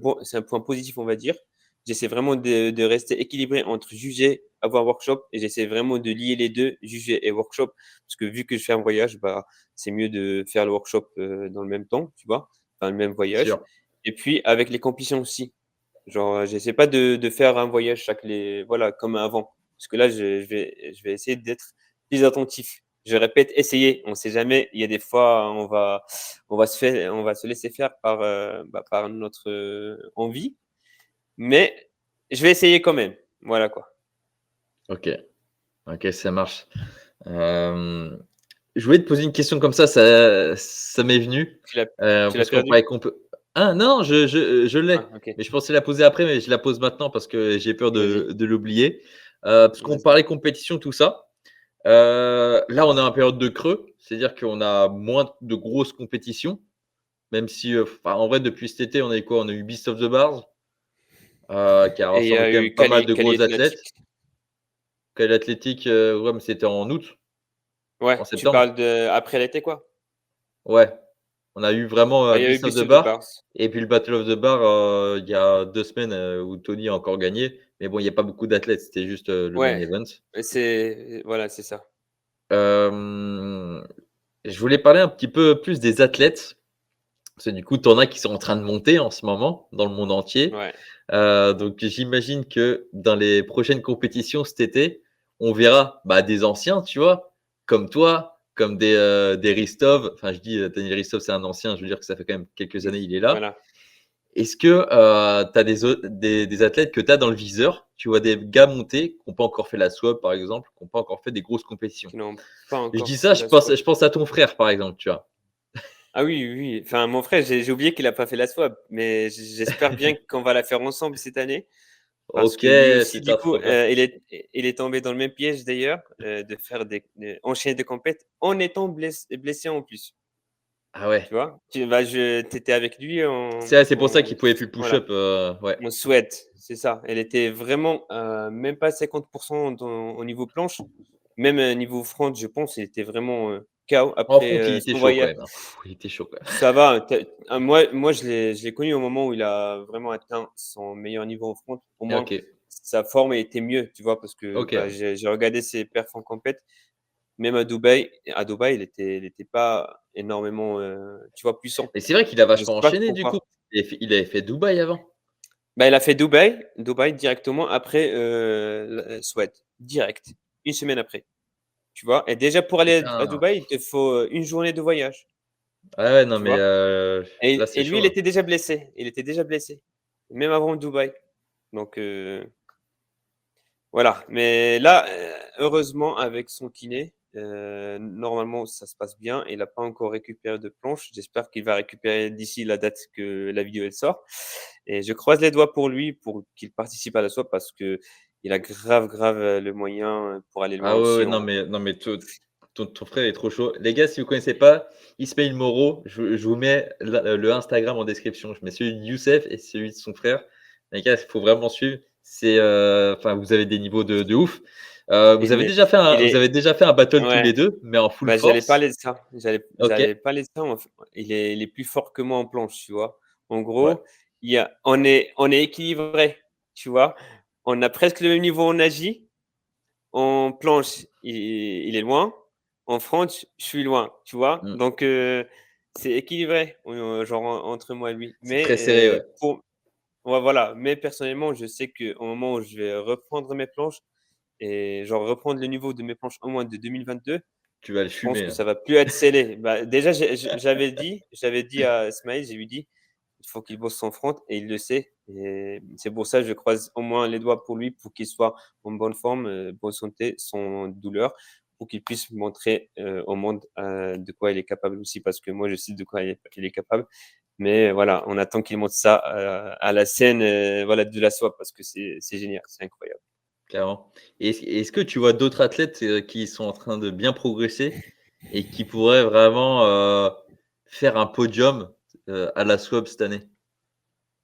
point positif, on va dire. J'essaie vraiment de rester équilibré entre juger, avoir workshop et j'essaie vraiment de lier les 2, juger et workshop. Parce que vu que je fais un voyage, bah, c'est mieux de faire le workshop, dans le même temps, tu vois? Enfin, le même C'est voyage sûr. et puis avec les compétitions aussi. Genre, j'essaie pas de faire un voyage chaque les voilà, comme avant. Parce que là, je vais essayer d'être plus attentif. Je répète, essayer, on sait jamais. Il y a des fois, on va se laisser faire par, par notre, envie, mais je vais essayer quand même. Voilà quoi. OK. OK, ça marche. Hem, je voulais te poser une question comme ça m'est venu, Tu l'as tu l'as parce qu'on parlait perdu? qu'on peut non, je Ah l'ai, OK, mais je pensais la poser après, mais je la pose maintenant parce que j'ai peur vas-y, de l'oublier. Parce qu'on vas-y. parlait compétition, tout ça. Là, on est en période de creux, c'est-à-dire qu'on a moins de grosses compétitions, même si, enfin, en vrai, depuis cet été, on a eu quoi? On a eu Beast of the Bars, qui a Et il y rassemblé a quand même eu pas mal de Cali gros athlètes. Athletics. Cali Athletics, ouais, mais c'était en août, en Ouais, tu septembre. parles de après l'été quoi? Ouais, on a eu vraiment, Bah, il y a eu Beast of Beast the of the Bar Bars. et puis le Battle of the Bar, il y a 2 semaines, où Tony a encore gagné. Mais bon, il y a pas beaucoup d'athlètes, c'était juste, le main Ouais, event. c'est voilà, c'est ça. Hem, je voulais parler un petit peu plus des athlètes, parce que du coup, tu en as qui sont en train de monter en ce moment dans le monde entier. Ouais. Donc j'imagine que dans les prochaines compétitions cet été, on verra, bah, des anciens, tu vois? Comme toi, comme des Ristov. Enfin, je dis, Daniel Ristov, c'est un ancien, je veux dire que ça fait quand même quelques Mmh, années, il est là. voilà. Est-ce que, tu as des athlètes que tu as dans le viseur? Tu vois des gars monter qui ont pas encore fait la SWAP, par exemple, qui ont pas encore fait des grosses compétitions? Qui n'ont pas Je dis encore ça, fait la swap. je pense à ton frère, par exemple, tu vois? Ah oui, oui, oui. Enfin, mon frère, j'ai oublié qu'il a pas fait la swap, mais j'espère bien qu'on va la faire ensemble cette année. Parce OK, que lui aussi, c'est du tard, coup, trop bien. il est tombé dans le même piège d'ailleurs, de faire enchaîner des compètes en étant blessé en plus, Ah ouais. tu vois? Tu étais avec lui C'est pour ça qu'il pouvait plus voilà, push-up, ouais. en Suède, c'est ça. Elle était vraiment, même pas 50 au niveau planche, même, niveau front, je pense, il était vraiment, KO En après, front, il était son chaud quand voyage. même, hein. Il était chaud quand même. Ça va, moi je l'ai connu au moment où il a vraiment atteint son meilleur niveau en front. Au moins, OK, sa forme était mieux, tu vois? Parce que, OK, bah, ouais. j'ai regardé ses perfs en compète, même à Dubaï, il était pas énormément, tu vois, puissant. Mais c'est vrai qu'il a Je sais vachement pas enchaîné du coup. pourquoi. Il avait fait Dubaï avant? Bah, il a fait Dubaï directement après, Suède, direct, une semaine après, tu vois? Et déjà pour aller à Putain. Dubaï, il te faut, 1 journée de voyage, Ah ouais, non tu mais vois? là, Et c'est lui, chaud, il là. était déjà blessé. Il était déjà blessé, même avant Dubaï. Donc voilà. Mais là, heureusement avec son kiné, normalement ça se passe bien. Il a pas encore récupéré de planche. J'espère qu'il va récupérer d'ici la date que la vidéo elle sort et je croise les doigts pour lui, pour qu'il participe à la SWAP parce qu'il a grave, grave, le moyen, pour aller loin Ah ouais, aussi ouais, en non mais ton frère est trop chaud. Les gars, si vous connaissez pas Ismaël Moreau, je vous mets le Instagram en description. Je mets celui de Youssef et celui de son frère. Les gars, il faut vraiment suivre. C'est, enfin, vous avez des niveaux de ouf. il mais Vous est avez déjà fait un battle tous ouais. les 2, mais en full Bah, j'allais force. parler de ça. OK. J'allais parler de ça, en f il est plus fort que moi en planche, tu vois? En Ouais. gros, on est équilibrés, tu vois? On a presque le même niveau en agi. En planche, il est loin. En front, je suis loin, tu vois? Mmh. Donc c'est équilibré, genre entre moi et lui. C'est très serré, Mais ouais. ouais, voilà, mais personnellement, je sais qu'au moment où je vais reprendre mes planches et genre reprendre le niveau de mes planches au moins de 2022, Tu vas le je pense fumer, que hein. ça va plus être scellé. Bah, déjà, j'avais dit à Ismaël, je lui ai dit: Il faut qu'il bosse son front et il le sait. Et c'est pour ça que je croise au moins les doigts pour lui, pour qu'il soit en bonne forme, bonne santé, sans douleur, pour qu'il puisse montrer au monde de quoi il est capable aussi. Parce que moi, je sais de quoi il est capable. Mais voilà, on attend qu'il montre ça à la scène voilà, de la SWAP parce que c'est génial, c'est incroyable. Clairement. Et est-ce que tu vois d'autres athlètes, qui sont en train de bien progresser et qui pourraient vraiment, faire un podium, à la SWAP cette année?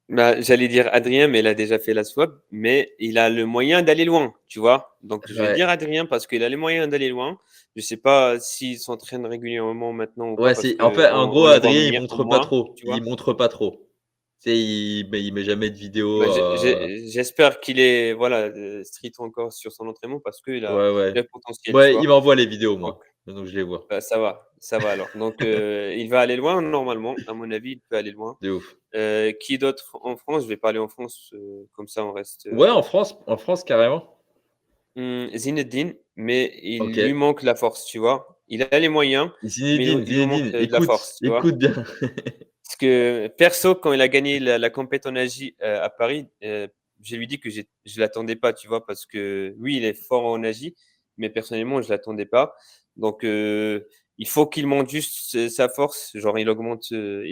Bah, j'allais dire Adrien, mais il a déjà fait la swap, mais il a le moyen d'aller loin, tu vois? Donc je vais Ouais, dire Adrien parce qu'il a les moyens d'aller loin. Je sais pas s'il s'entraîne régulièrement maintenant ou pas ouais, parce c'est en fait, en qu'on gros, le voit Adrien, il montre pas moins, trop. tu Il vois? montre pas trop. Tu sais, il met jamais de vidéos, Bah, j'espère qu'il est, voilà, strict encore sur son entraînement parce qu'il a ouais, ouais. le potentiel, tu Ouais, il vois? m'envoie les vidéos, Donc moi, donc je les vois. bah, ça va alors. Donc il va aller loin normalement, à mon avis, il peut aller loin. De ouf. Qui d'autre en France? Je vais parler en France, comme ça on reste, Ouais, en France, carrément. Zinedine, mais il lui OK. manque la force, tu vois? Il a les moyens, mais il lui manque, Zinedine, de la écoute, force, tu vois? écoute bien. Parce que perso, quand il a gagné la compète en Asie, à Paris, je lui dis que je l'attendais pas, tu vois? Parce que oui, il est fort en Asie, mais personnellement, je l'attendais pas. Donc il faut qu'il monte juste sa force, genre il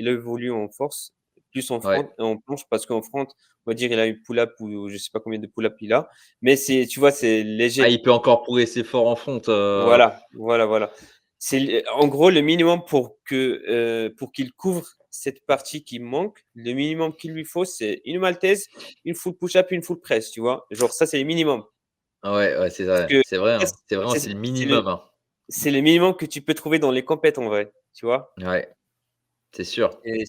évolue en force, plus en Ouais. front en planche parce qu'en front, on va dire, il a eu pull-up ou je sais pas combien de pull-up il a, mais c'est tu vois, c'est Ah, léger. il peut encore progresser fort en fonte, Voilà, voilà, voilà. C'est en gros le minimum pour qu'il couvre cette partie qui manque, le minimum qu'il lui faut, c'est une maltaise, une full push-up, une full press, tu vois? Genre ça, c'est le minimum. ouais, ouais, Parce que ça, c'est vraiment, c'est le minimum, hein. c'est le minimum que tu peux trouver dans les compètes en vrai, tu vois? Ouais, c'est sûr. Et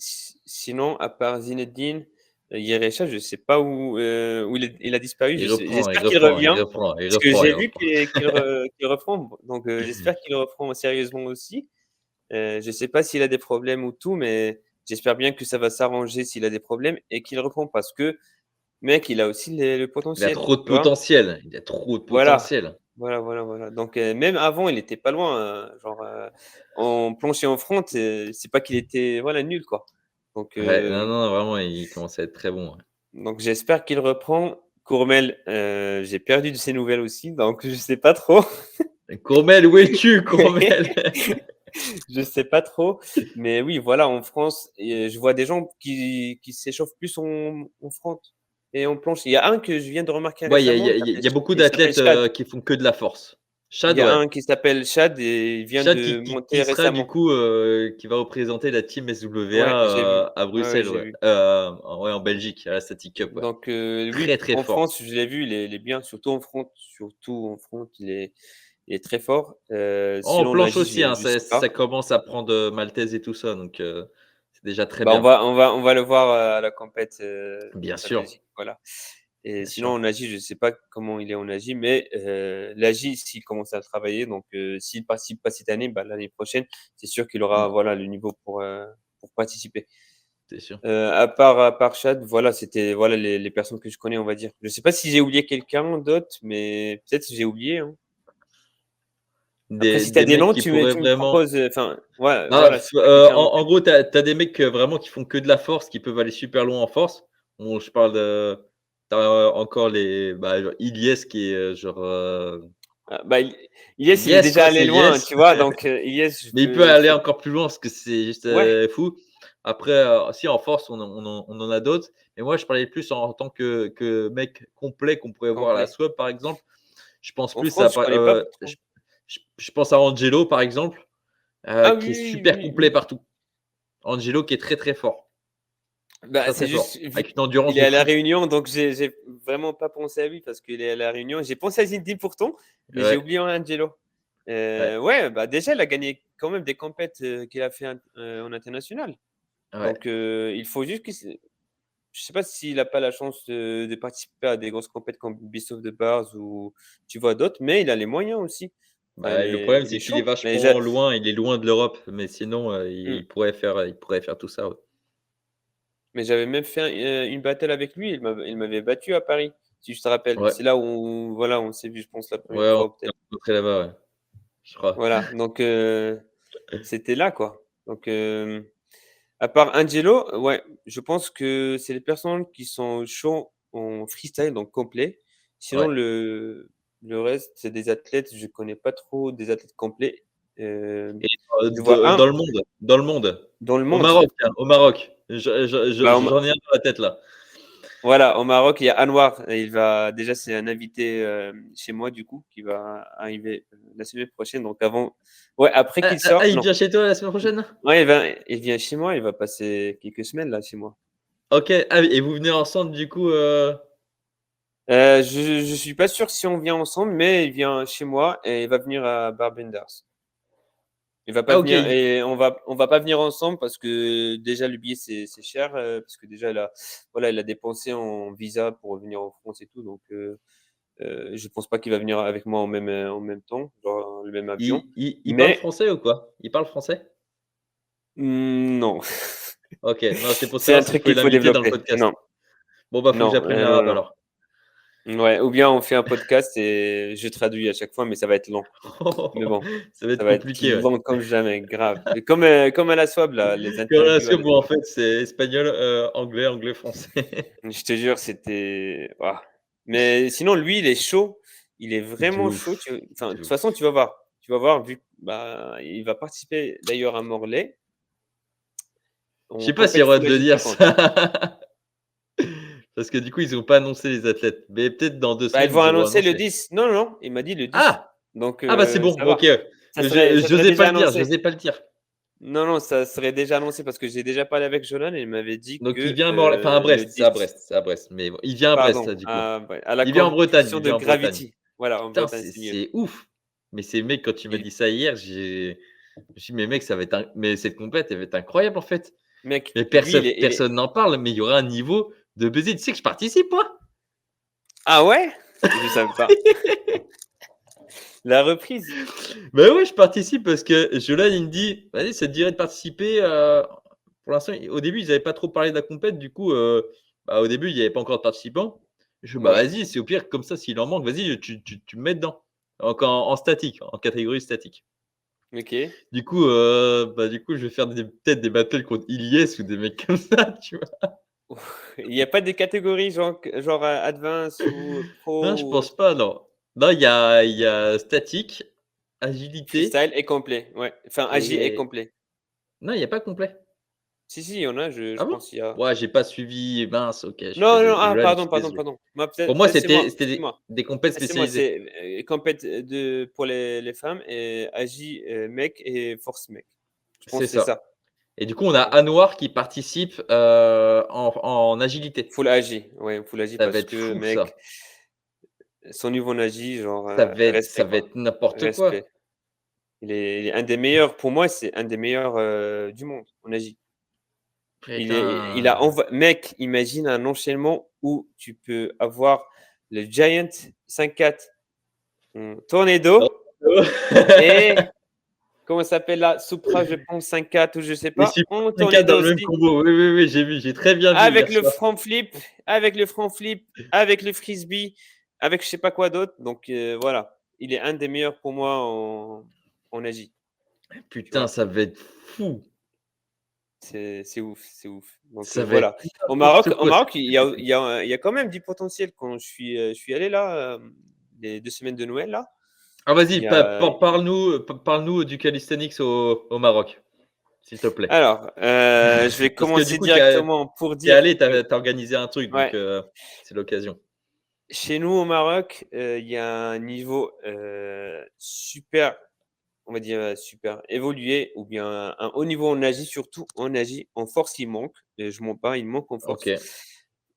sinon, à part Zinedine, Yerecha, je sais pas où il a disparu. J'espère qu'il revient Il parce que reprend, il j'ai vu reprend. qu'il reprend, donc j'espère qu'il reprend sérieusement aussi. Je sais pas s'il a des problèmes ou tout, mais j'espère bien que ça va s'arranger s'il a des problèmes et qu'il reprend parce que, mec, il a aussi le Il a potentiel, trop de tu vois? potentiel, il a trop de Voilà, potentiel. voilà, voilà, voilà. Donc même avant, il était pas loin, genre, en planche et en front, c'est pas qu'il était, voilà, nul, quoi. Donc Ouais, non, non, vraiment, il commence à être très bon, ouais. donc j'espère qu'il reprend. Courmel, j'ai perdu de ses nouvelles aussi, donc je sais pas trop. Courmel, où es-tu, Courmel? Je sais pas trop, mais oui, voilà, en France, je vois des gens qui s'échauffent plus en front et en planche. Il y a un que je viens de remarquer Ouais, récemment, il y a beaucoup il s'appelle d'athlètes, Chad. qui font que de la force. Il Chad, y a ouais. un qui s'appelle Chad et il vient Chad de monter qui sera du récemment. coup, qui va représenter la team Ouais, j'ai vu. SWA, à Ouais, ouais, Bruxelles, j'ai ouais. vu. Ouais, en Belgique, à la Static Cup, ouais. Donc Très, lui, très en fort. France, je l'ai vu, il est bien, surtout en front, il est très fort. Oh, en Sinon en planche Asie, aussi, hein, je sais pas. ça commence à prendre, maltaise et tout ça, donc c'est déjà très Bah, bien. on va le voir, à la compète, Bien à sûr, Belgique, voilà. Et bien sinon sûr. en Asie, je sais pas comment il est en Asie, mais l'Asie, s'il commence à travailler, donc s'il participe pas cette année, bah, l'année prochaine, c'est sûr qu'il aura, Mmh, voilà, le niveau pour participer. c'est sûr. À part Chad, voilà, c'était, voilà, les personnes que je connais, on va dire. Je sais pas si j'ai oublié quelqu'un d'autre, mais peut-être j'ai oublié, hein. Après si tu as Des des mecs noms, qui pourraient tu me vraiment proposes, enfin, ouais, bah, voilà, si tu as quelqu'un en en tête. gros, tu as des mecs, vraiment qui font que de la force, qui peuvent aller super loin en force. Bon, je parle de tu as encore les bah, genre Ilyes qui est, genre, Ah, bah, Ilyes, il est Yes déjà quoi, allé c'est loin, Yes. tu vois? Donc Ilyes, Mais il peut je aller peux encore plus loin parce que c'est juste, ouais, fou. Après, si en force, on en a d'autres. Mais moi, je parlais plus en tant que mec complet qu'on pourrait voir à la complet. SWAP, par exemple. Je pense En plus à France, je par connais pas trop. je pense à Angelo, par exemple, Ah qui est oui, oui, super oui, complet oui. partout. Angelo qui est très, très fort, Bah, très, c'est très juste fort, vu avec une endurance qu'il est de à La fou. Réunion, donc j'ai vraiment pas pensé à lui parce qu'il est à La Réunion. J'ai pensé à Zinedine pourtant, mais j'ai Ouais, oublié Angelo. ouais, Ouais, bah, déjà, il a gagné quand même des compètes, qu'il a fait en international. ouais, Donc il faut juste qu'il se je sais pas s'il a pas la chance de participer à des grosses compètes comme Beast of the Bars ou tu vois d'autres, mais il a les moyens aussi. Enfin, bah, le problème, il est c'est qu'il est chaud. Mais vachement loin, il est loin de l'Europe, mais sinon, mmh, il pourrait faire tout ça, ouais. mais j'avais même fait une battle avec lui, il m'avait battu à Paris, si je te rappelle. Ouais, C'est là où voilà, on s'est vu, je pense, la première ouais, on fois s'est peut-être. rencontrés là-bas, ouais, je crois. Voilà, donc c'était là, quoi. Donc À part Angelo, ouais, je pense que c'est les personnes qui sont chauds en freestyle, donc complet. Sinon, Ouais. le reste, c'est des athlètes, je connais pas trop des athlètes complets. Et Je vois un dans le monde, dans le au monde. Maroc, tiens, au Maroc. Bah, J'en ai un dans la tête là. voilà, au Maroc, il y a Anwar. Il va déjà, c'est un invité chez moi du coup, qui va arriver la semaine prochaine. Donc ouais, après qu'il sorte, Il non. vient chez toi la semaine prochaine? Ouais, il vient chez moi. Il va passer quelques semaines là chez moi. OK. Ah oui, et vous venez ensemble du coup, Je suis pas sûr si on vient ensemble, mais il vient chez moi et il va venir à Barbenders. Il va pas ah OK, venir et on va pas venir ensemble parce que déjà le billet c'est cher, parce que déjà il a dépensé en visa pour revenir en France et tout donc je pense pas qu'il va venir avec moi en même temps, genre le même avion. il parle Mais français ou quoi? Il parle français? non, OK, non, c'est pour c'est savoir un si vous truc pouvez qu'il faut l'inviter dans le développer. podcast. Non, Bon, bah, faut que non, j'apprenne non, l'arabe non. alors. Ouais, ou bien on fait un podcast et je traduis à chaque fois, mais ça va être long. Mais bon, Ça va ça être va être compliqué, ouais. long comme jamais, grave. Et comme à la SWAB là, les interviews à Corrélation, la bon, en SWAB. fait, c'est espagnol, anglais, anglais, français. Je te jure, c'était waouh. Mais sinon, lui, il est chaud. Il est De vraiment chaud. ouf, Enfin, de de toute ouf. façon, tu vas voir. Tu vas voir, vu que bah, il va participer d'ailleurs à Morlaix Je en sais pas s'il y compète aura full de AJ dire 50. ça. Parce que du coup, ils ont pas annoncé les athlètes. Mais peut-être dans 2 Bah, ils semaines, vont ils auront annoncer le annoncé. 10. Non, non, non, il m'a dit le 10. Ah! Donc Ah bah, c'est bon, ça OK. va. Ça serait J'osais pas déjà le dire, annoncé. j'osais pas le dire. Non, non, ça serait déjà annoncé parce que j'ai déjà parlé avec Jolan et il m'avait dit Donc il que vient à Morlaix, enfin à le Brest, c'est 10. à Brest, c'est à Brest. Mais bon, il vient à Brest Pardon, là, du coup. ouais, à la Il vient en Bretagne, compétition il de vient en Bretagne. Gravity. Voilà, en Putain, Bretagne, c'est mieux. c'est ouf. Mais ces mecs, quand tu m'as Et dit ça hier, je me suis dit: «Mais mec, ça va être mais cette compète, elle va être incroyable en fait». mec, Mais lui, personne n'en parle, mais il y aura un niveau de baiser. Tu sais que je participe moi? ah ouais? Je savais pas. La reprise? Bah ouais, je participe parce que Jolan, il me dit: «Vas-y, ça te dirait de participer?» Pour l'instant, au début, ils avaient pas trop parlé de la compète, du coup, bah, au début, il y avait pas encore de participants. Je fais: «Bah Ouais, vas-y, c'est au pire comme ça, s'il en manque, vas-y, tu me mets dedans». Donc en statique, en catégorie statique. OK. Du coup, je vais faire peut-être des battles contre Ilyes ou des mecs comme ça, tu vois? Il y a pas des catégories genre, advance ou Non, je pro ou pense pas, non. Non, il y a statique, agilité freestyle est complet, ouais. Enfin, AJ est et complet. non, il y a pas complet. Si, si, il y en a, je Ah bon? pense il y a Ouais, j'ai pas suivi, mince, OK, je suis non, non, désolé. ah Jolan, je pardon, suis pardon, désolé. pardon. Moi Pour peut-être moi, c'est moi, c'était excuse-moi. des compètes C'est moi, spécialisées. c'est, compète, pour les femmes et AJ, mec et force mec. Je pense C'est que c'est ça ça. et du coup, on a OK. Anouar qui participe, en agilité. Full AJ, ouais, full AJ Ça va parce être que fou ça. mec, son niveau en AJ genre, respect Ça va quoi, être n'importe respect. quoi. Il est un des meilleurs, pour moi, c'est un des meilleurs, du monde en Asie. Il a Putain. mec, imagine un enchaînement où tu peux avoir le Giant 5-4, Tornado et comment ça s'appelle là? Supra, je pense 5-4 ou je sais Et pas, Super en 5 dans Tornado le même aussi, combo. Oui, oui, oui, j'ai vu, j'ai très bien vu hier avec le soir. front flip, avec le frisbee, avec je sais pas quoi d'autre, donc voilà. Il est un des meilleurs pour moi en Asie, tu Putain, vois? ça va être fou. C'est ouf, c'est ouf. Donc Ça va être voilà. n'importe Au quoi, Maroc, il y a quand même du potentiel. Quand je suis allé là, les 2 semaines de Noël là, Ah il vas-y, y a parle-nous du calisthenics au Maroc, s'il te plaît. alors, je vais Parce que du commencer coup, tu es directement pour tu es dire allé, tu que as organisé un truc, donc ouais, c'est l'occasion. chez nous au Maroc, il y a un niveau, super, on va dire, super évolué ou bien un haut niveau en Asie, surtout en Asie. En force, il manque, je mens pas, il manque en force. OK,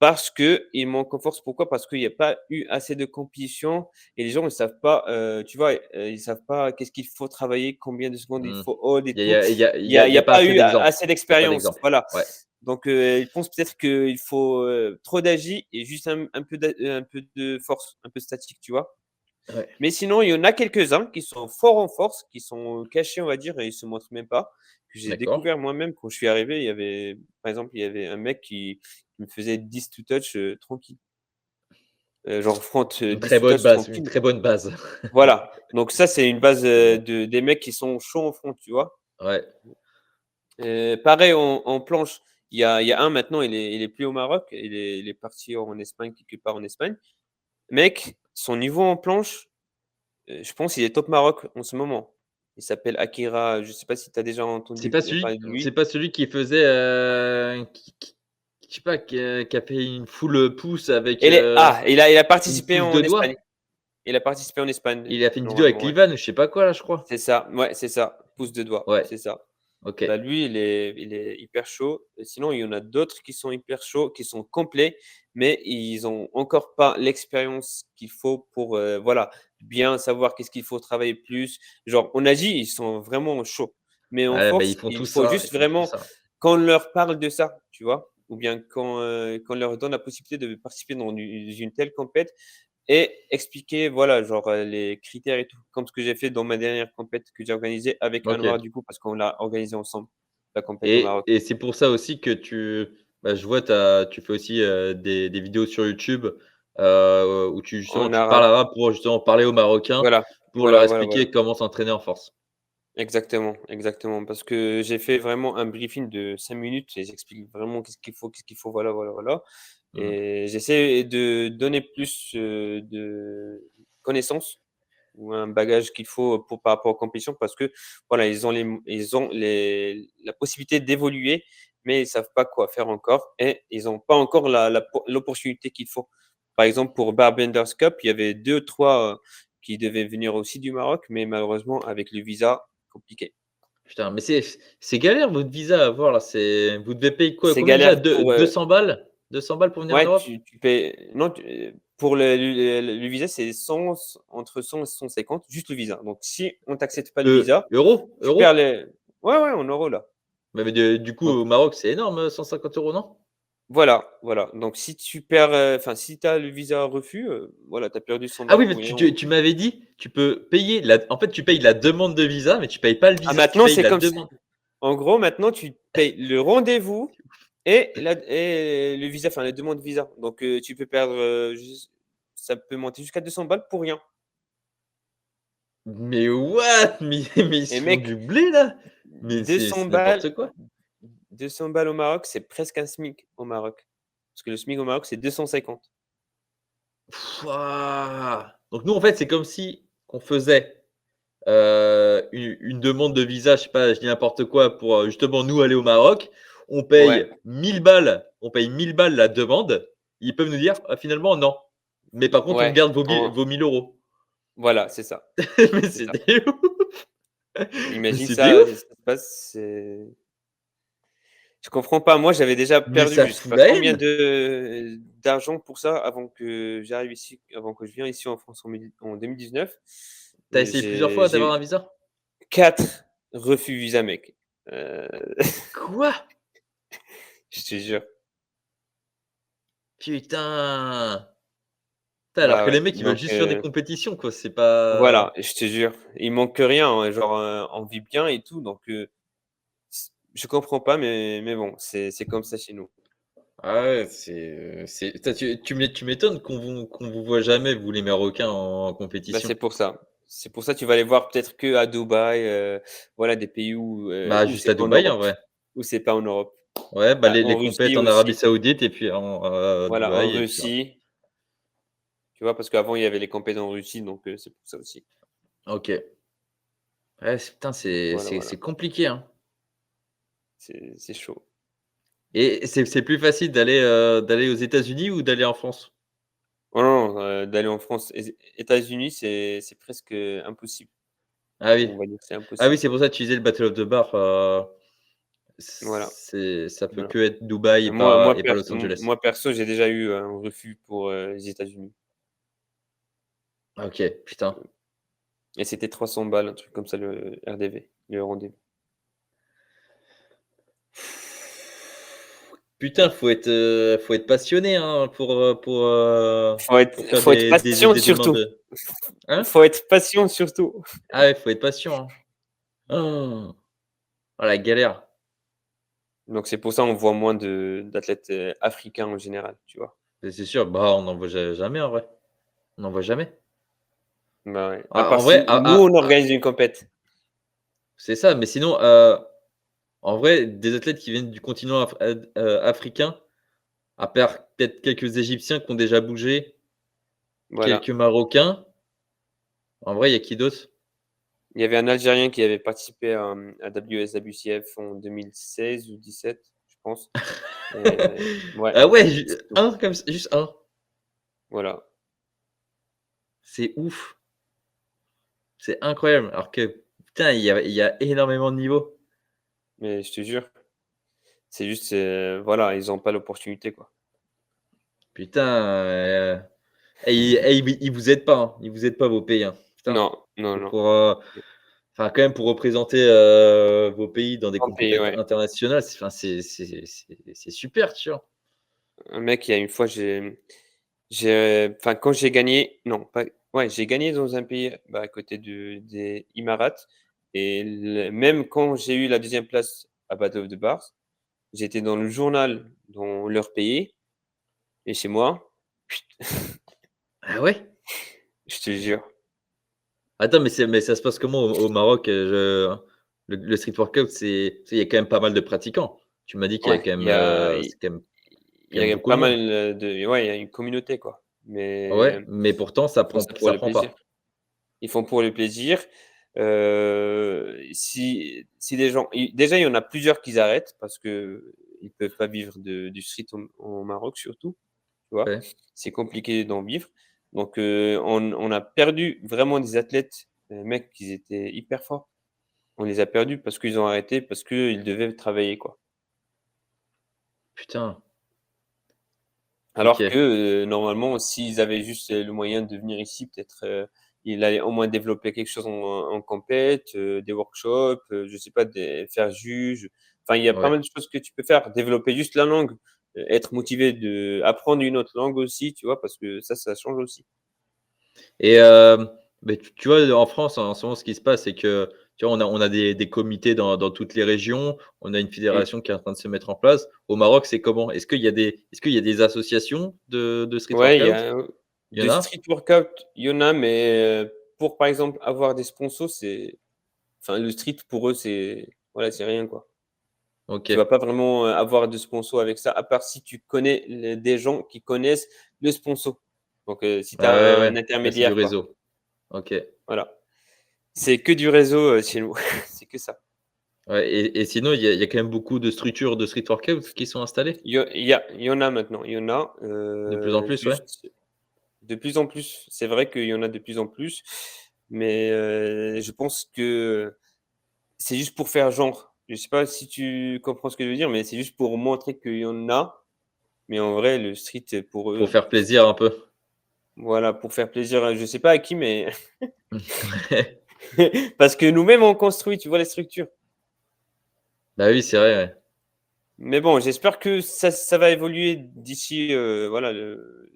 Parce qu'il manque en force. Pourquoi? Parce qu'il y a pas eu assez de compétition et les gens ils savent pas, tu vois, ils savent pas qu'est-ce qu'il faut travailler, combien de secondes il mmh. faut hold et Il tout. Il y y a a pas pas assez eu d'exemples. assez Il y a pas d'expérience, d'exemples. voilà. Ouais, Donc ils pensent peut-être qu'il faut, trop d'agi et juste un peu de force, un peu statique, tu vois? ouais, Mais sinon, il y en a quelques-uns qui sont forts en force, qui sont cachés, on va dire et ils se montrent même pas, que j'ai d'accord. découvert moi-même quand je suis arrivé. Il y avait par exemple, il y avait un mec qui me faisait 10 to touch, tranquille. Genre front, 10 to touch Une tranquille. très bonne base. Voilà, donc ça, c'est une base, des mecs qui sont chauds en front, tu vois? Ouais. Pareil en planche, il y a un maintenant, il est plus au Maroc, il est parti en Espagne, quelque part en Espagne. Mec, son niveau en planche, je pense il est top Maroc en ce moment. Il s'appelle Akira, je sais pas si tu as déjà entendu parler de C'est lui? pas celui qui faisait, qui je sais pas, qui a fait une full, pouce avec, Il a une participé pouce en de Espagne. doigt? Il a participé en Espagne, Il a fait une vidéo avec normalement, ouais. Livan, je sais pas quoi là, je crois? C'est ça, ouais, c'est ça, pouce de doigt, Ouais, c'est ça. OK, Bah, lui, il est hyper chaud. Et sinon, il y en a d'autres qui sont hyper chauds, qui sont complets, mais ils ont encore pas l'expérience qu'il faut pour, voilà, bien savoir qu'est-ce qu'il faut travailler plus. Genre, en Asie, ils sont vraiment chauds, mais en ouais, bah, force, il faut ils juste font tous vraiment ça. qu'on leur parle de ça, tu vois? Ou bien qu'on leur donne la possibilité de participer dans une telle compète et expliquer, voilà, genre, les critères et tout, comme ce que j'ai fait dans ma dernière compète que j'ai organisée avec Anouar, OK. du coup, parce qu'on l'a organisée ensemble, la compète au Et Maroc. c'est pour ça aussi que je vois tu fais aussi, des vidéos sur YouTube, où En tu parles arabe, arabe pour justement parler aux Marocains, voilà, pour leur voilà. expliquer comment s'entraîner en force. Exactement, exactement, parce que j'ai fait vraiment un briefing de 5 minutes et j'explique vraiment qu'est-ce qu'il faut, voilà Mmh. et j'essaie de donner plus, de connaissances ou un bagage qu'il faut pour par rapport aux compétitions parce que, voilà, ils ont la possibilité d'évoluer, mais ils savent pas quoi faire encore et ils ont pas encore l'opportunité qu'il faut. Par exemple, pour Barbenders Cup, il y avait 2-3 qui devaient venir aussi du Maroc, mais malheureusement avec le visa, compliqué. Putain, mais c'est galère votre visa à avoir là, vous devez payer quoi? C'est Combien déjà? galère pour, 200 balles? 200 balles pour venir en ouais, Europe? tu payes non, pour le visa, c'est 100 entre 100 et 150, juste le visa. Donc si on t'accepte pas le visa, Euros? tu perds Euros? les ouais, en euros là. Mais du coup, Donc au Maroc, c'est énorme, 150 €, non? voilà. Donc si tu perds, enfin si tu as le visa refus, voilà, tu as perdu 100 Ah balles oui, pour mais rien. tu m'avais dit, tu peux payer en fait, tu payes la demande de visa, mais tu payes pas le visa, tu Maintenant, payes c'est la comme ça. demande. En gros, maintenant, tu payes le rendez-vous et le visa, enfin, la demande de visa. Donc, tu peux perdre, ça peut monter jusqu'à 200 balles pour rien. Mais what? Mais ils Et se font du mec, blé là? Mais 200 c'est balles n'importe quoi. 200 balles au Maroc, c'est presque un SMIC au Maroc. Parce que le SMIC au Maroc, c'est 250. Wouah! Donc nous, en fait, c'est comme si on faisait, une demande de visa, je sais pas, je dis n'importe quoi pour, justement nous aller au Maroc. Ouais, On paye 1 000 balles la demande. Ils peuvent nous dire: «Ah finalement non, mais par contre on ouais, garde en vos 1 000 €». voilà, c'est ça, Mais c'est c'est ça. des ouf! Mais Imagine c'est des ça, ça ouf! se passe, je comprends pas. Moi, j'avais déjà Mais perdu ça je sais fout pas la combien haine! de d'argent pour ça avant que j'arrive ici, avant que je vienne ici en France en 2019. Tu as essayé plusieurs fois J'ai d'avoir un eu visa? 4 refus visa, mec. Heu, Quoi? je te jure. Putain! Putain, alors Bah, que les ouais, mecs, ils veulent donc juste faire des compétitions, quoi, c'est pas voilà, je te jure. Il manque que rien, hein, genre, on vit bien et tout, donc je comprends pas, mais bon, c'est comme ça chez nous. ah ouais, putain, tu m'étonnes qu'on vous voit jamais, vous les Marocains, en Bah, compétition. c'est pour ça. C'est pour ça, tu vas les voir peut-être qu'à Dubaï, voilà, des pays Bah, où juste c'est à pas en Dubaï, en Europe, vrai. où c'est pas en Europe. Ouais, bah, Ah, en les compètes Russie en Arabie aussi, Saoudite et puis voilà, en Dubaï et puis voilà. Russie, tu vois? Parce qu'avant, il y avait les compétitions en Russie, donc c'est pour ça aussi. OK. Ouais, putain, Voilà, c'est compliqué, hein. c'est chaud. Et c'est plus facile d'aller aux États-Unis ou d'aller en France? Oh non, d'aller en France, États-Unis, c'est presque, impossible. Ah oui. On va dire que c'est Ah oui, impossible. c'est pour ça que tu disais le Battle of the Bar, Voilà, ça peut voilà. que être Dubaï et pas Los Angeles. Moi perso, j'ai déjà eu un refus pour, les États-Unis OK, putain. et c'était 300 balles, un truc comme ça, le RDV, le rendez-vous. Putain, faut être passionné, hein, pour faire Faut être patient des demandes surtout. de hein? Faut être patient surtout. Ah ouais, faut être patient, hein. Oh la galère. Donc c'est pour ça on voit moins d'athlètes, africains en général, tu vois? C'est sûr, bah, on n'en voit jamais en vrai. On n'en voit jamais. Bah, ouais, à Ah, part en vrai, si nous on organise une compète. c'est ça, mais sinon, En vrai, des athlètes qui viennent du continent africain, à part peut-être quelques Égyptiens qui ont déjà bougé, quelques Voilà. Marocains, en vrai, il y a qui d'autre? Il y avait un Algérien qui avait participé à WSWCF en 2016 ou 17, je pense. Ouais, Ah ouais, ju c'est tout. 1 comme ç juste un. Voilà. C'est ouf, c'est incroyable. Alors que putain, il y a énormément de niveaux. Mais je te jure, c'est juste, voilà, ils ont pas l'opportunité, quoi. Putain, ils vous aident pas, hein, ils vous aident pas vos pays, hein. Putain, Non, non, non. pour, enfin quand même pour représenter, vos pays dans des En pays, compétitions ouais. internationales, c'est super, tu vois? Un mec, il y a une fois, enfin, quand j'ai gagné non, pas ouais, j'ai gagné dans un pays, bah, à côté des Émirats et même quand j'ai eu la deuxième place à Battle of the Bars, j'étais dans le journal dans leur pays et chez moi, Ah ouais? je te jure. Attends, mais ça se passe comment au Maroc? Le street workout, tu sais, il y a quand même pas mal de pratiquants. Tu m'as dit qu'il y avait Ouais, quand même, c'est il quand même y a beaucoup de pas monde. mal, de ouais, il y a une communauté, quoi. Mais Ouais, mais pourtant ils font ça pour ça le prend plaisir. pas. Ils font pour le plaisir. Si les gens déjà, il y en a plusieurs qui arrêtent parce qu'ils peuvent pas vivre du street au Maroc surtout, tu vois? Ouais. C'est compliqué d'en vivre. Donc on a perdu vraiment des athlètes, mecs, qui étaient hyper forts. On les a perdus parce qu'ils ont arrêté, parce qu'ils devaient travailler, quoi. Putain, Alors OK. que, normalement, s'ils avaient juste, le moyen de venir ici, peut-être, ils allaient au moins développer quelque chose en compète, des workshops, je sais pas, faire juge. Enfin, il y a pas Ouais. mal de choses que tu peux faire. Développer juste la langue, être motivé d'apprendre une autre langue aussi, tu vois? Parce que ça change aussi. Et beh, tu vois, en France, en ce moment, ce qui se passe, c'est que, tu vois, on a des comités dans toutes les régions. On a une Mmh. fédération qui est en train de se mettre en place. Au Maroc, c'est comment? Est-ce qu'il y a des associations de street Ouais, il y workout? a, Il y de en a? street workout, il y en a, mais, pour, par exemple, avoir des sponsors, enfin, le street pour eux, voilà, c'est rien, quoi. Tu OK. vas pas vraiment, avoir de sponsor avec ça, à part si tu connais des gens qui connaissent le sponsor. Donc, si tu Ah ouais, as un ouais. Ouais, c'est du intermédiaire, quoi. réseau. OK. Voilà. C'est que du réseau, chez nous. C'est que ça. Ouais, et sinon, il y a quand même beaucoup de structures de street workout qui sont installées? Il y en a maintenant, il y en a, De plus en plus, ouais? juste de plus en plus. C'est vrai qu'il y en a de plus en plus, mais, je pense que c'est juste pour faire genre. Je sais pas si tu comprends ce que je veux dire, mais c'est juste pour montrer qu'il y en a, mais en vrai, le street, pour Pour eux, faire plaisir un peu? voilà, pour faire plaisir, je sais pas à qui, mais parce que nous-mêmes, on construit, tu vois, les structures. Bah oui, c'est vrai, ouais. Mais bon, j'espère que ça va évoluer d'ici, voilà,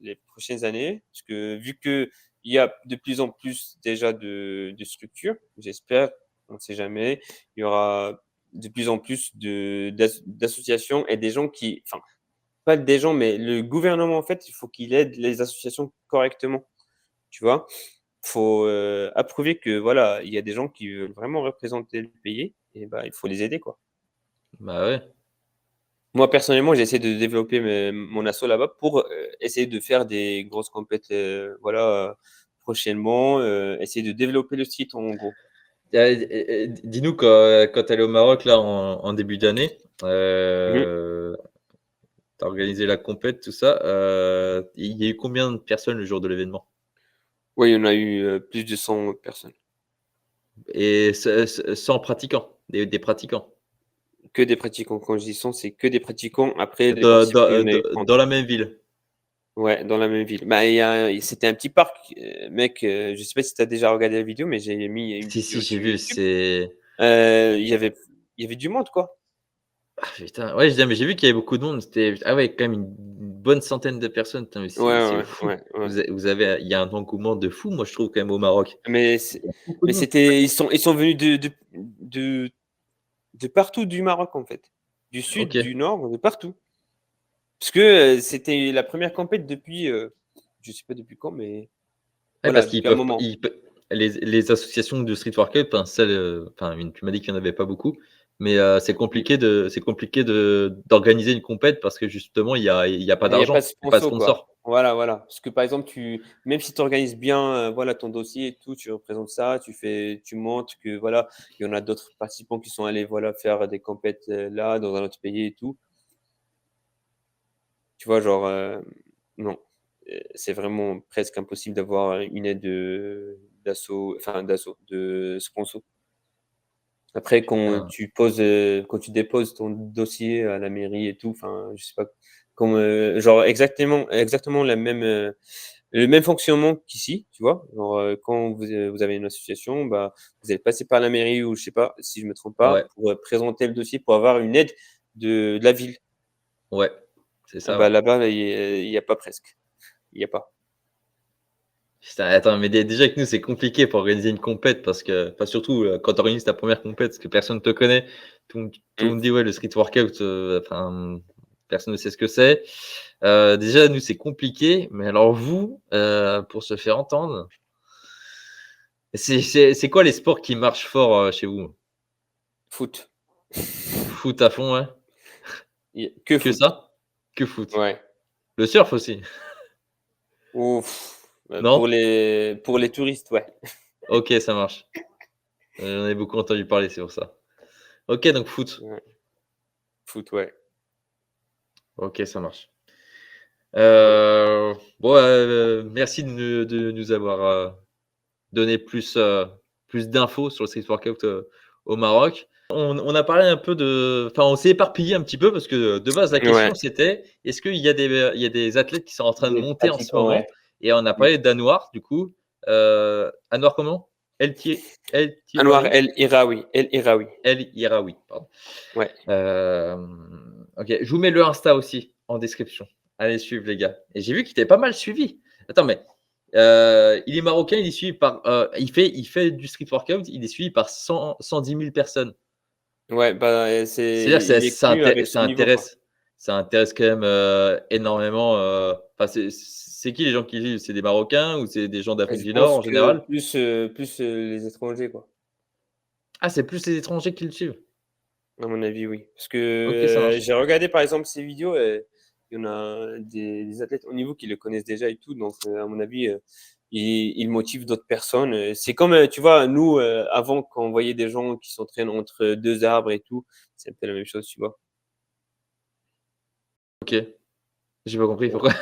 les prochaines années. Parce que vu qu'il y a de plus en plus déjà de structures, j'espère, on ne sait jamais, il y aura de plus en plus d'associations et des gens qui enfin, pas des gens, mais le gouvernement, en fait, il faut qu'il aide les associations correctement, tu vois? Faut, approuver que voilà, il y a des gens qui veulent vraiment représenter le pays et bah, il faut les aider, quoi. Bah ouais. Moi, personnellement, j'essaie de développer mon asso là-bas pour, essayer de faire des grosses compètes, voilà, prochainement, essayer de développer le site en gros. Dis-nous quand tu es allé au Maroc là en début d'année, Mmh. tu as organisé la compète, tout ça, il y a eu combien de personnes le jour de l'événement? Ouais, il y en a eu, plus de 100 personnes. Et sans pratiquants, des pratiquants? Que des pratiquants. Quand je dis 100, c'est que des pratiquants. Après des Dans participants, il y dans, en a eu 30. dans la même ville? Ouais, dans la même ville. Bah, c'était un petit parc, mec, je sais pas si tu as déjà regardé la vidéo, mais j'ai mis une Si, si, vidéo j'ai sur vu, YouTube. c'est Il y avait du monde, quoi. ah putain, ouais, je disais, mais j'ai vu qu'il y avait beaucoup de monde, c'était ah ouais, quand même une bonne centaine de personnes, putain, mais Ouais, c'est ouais, fou. ouais, ouais. Vous avez il y a un engouement de fou, moi, je trouve quand même au Maroc. Mais Il y a beaucoup de monde. c'était ils sont venus de partout du Maroc, en fait. Du sud, OK. du nord, de partout. Parce que, c'était la première compète depuis, je sais pas depuis quand, mais Ouais, voilà, parce qu'ils depuis un peuvent moment. les associations de street workout, enfin celles, enfin une tu m'as dit qu'il y en avait pas beaucoup, Mais c'est compliqué d'organiser une compète parce que justement, il y a pas Il y a pas d'argent, de il y a pas de sponsor, quoi. sponsor. Voilà, voilà. Parce que, par exemple, même si tu organises bien, voilà, ton dossier et tout, tu représentes ça, tu montres que, voilà, il y en a d'autres participants qui sont allés, voilà, faire des compètes, là, dans un autre pays et tout. Tu vois? Genre, non, c'est vraiment presque impossible d'avoir une aide, de sponsor. Après Putain, quand tu déposes ton dossier à la mairie et tout, enfin, je sais pas, comme, genre exactement le même fonctionnement qu'ici, tu vois? Genre, quand vous avez une association, bah, vous allez passer par la mairie ou je sais pas, si je me trompe pas, ouais, pour, présenter le dossier pour avoir une aide de la ville. ouais, c'est Ah ça, bah, ouais. là-bas, il y a pas presque, il y a pas. Putain, attends, mais déjà que nous, c'est compliqué pour organiser une compète parce que enfin, surtout, quand tu organises ta première compète, parce que personne ne te connaît. Tout le Mmh. monde dit: «Ouais, le street workout», enfin, personne ne sait ce que c'est. Déjà, nous, c'est compliqué, mais alors vous, pour se faire entendre, c'est quoi les sports qui marchent fort, chez vous? Foot. Foot à fond, ouais? Que Que foot. ça? Que foot? Ouais. Le surf aussi? Ou Non? pour les touristes, ouais. OK, ça marche. J'en ai beaucoup entendu parler, c'est pour ça. OK, donc foot. Ouais, foot, ouais. OK, ça marche. Ouais. Bon, merci de nous avoir, donné plus d'infos sur le street workout, au Maroc. On a parlé un peu enfin, on s'est éparpillé un petit peu parce que, de base, la question Ouais, c'était: «Est-ce qu'il y a des athlètes qui sont en train de des monter en ce pratiquants, ouais. moment?» Et on a Mmh. parlé d'Anouar du coup, Anouar comment? El Anouar Tiwari? El Iraoui. El Iraoui, pardon. Ouais. OK, je vous mets le Insta aussi en description. Allez suivre les gars et j'ai vu qu'il était pas mal suivi. Attends mais, il est marocain, il est suivi par, il fait du street workout, il est suivi par 110 000 personnes. Ouais, bah, C'est-à-dire que il est connu avec son niveau, quoi. ça intéresse quand même, énormément, enfin c'est qui les gens qui suivent? C'est des Marocains ou c'est des gens Et d'Afrique je du Nord pense en que général? les étrangers, quoi. Ah, c'est plus les étrangers qui le suivent? À mon avis, oui. Parce OK, ça que, marche. j'ai regardé, par exemple, ses vidéos et il y en a des athlètes haut niveau qui le connaissent déjà et tout, donc à mon avis, il motive d'autres personnes, c'est comme, tu vois, nous, avant, quand on voyait des gens qui s'entraînent entre 2 arbres et tout, c'est un peu la même chose, tu vois? OK, j'ai pas compris Ouais. pourquoi.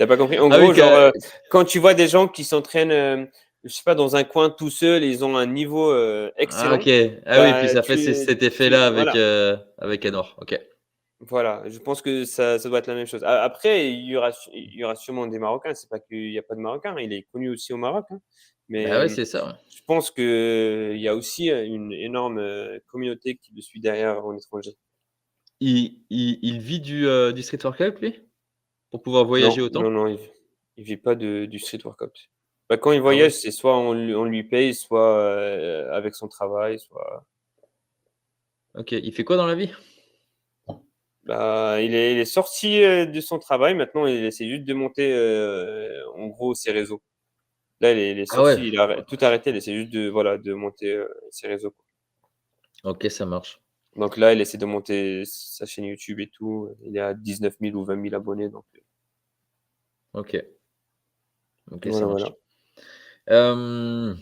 Tu pas compris? En Ah oui gros, genre, que quand tu vois des gens qui s'entraînent, je sais pas, dans un coin tout seuls, ils ont un niveau, Ah OK. excellent, Ah oui, puis bah, ça fait cet tu effet-là avec, voilà. Anouar. OK. Voilà, je pense que ça doit être la même chose. Après, il y aura sûrement des Marocains, c'est pas qu'il y a pas de Marocains, il est connu aussi au Maroc, hein. Mais, Bah ouais, c'est ça, ouais. je pense qu'il y a aussi, une énorme, communauté qui le suit derrière en étranger. Il vit du street workout lui? Pour pouvoir Non, voyager non, autant? non, il vit pas du street workout. Bah, quand il Ah ouais? voyage, c'est soit on lui paye, soit, avec son travail, soit OK. Il fait quoi dans la vie? bah, il est sorti, de son travail, maintenant il essaie juste de monter, en gros ses réseaux. Là, il est Ah ouais. sorti, il a tout arrêté, il essaie juste de, voilà, de monter, ses réseaux, quoi. OK, ça marche. Donc là, il essaie de monter sa chaîne YouTube et tout, il est à 19 000 ou 20 000 abonnés, donc OK. OK, ça voilà, marche. voilà. Hem,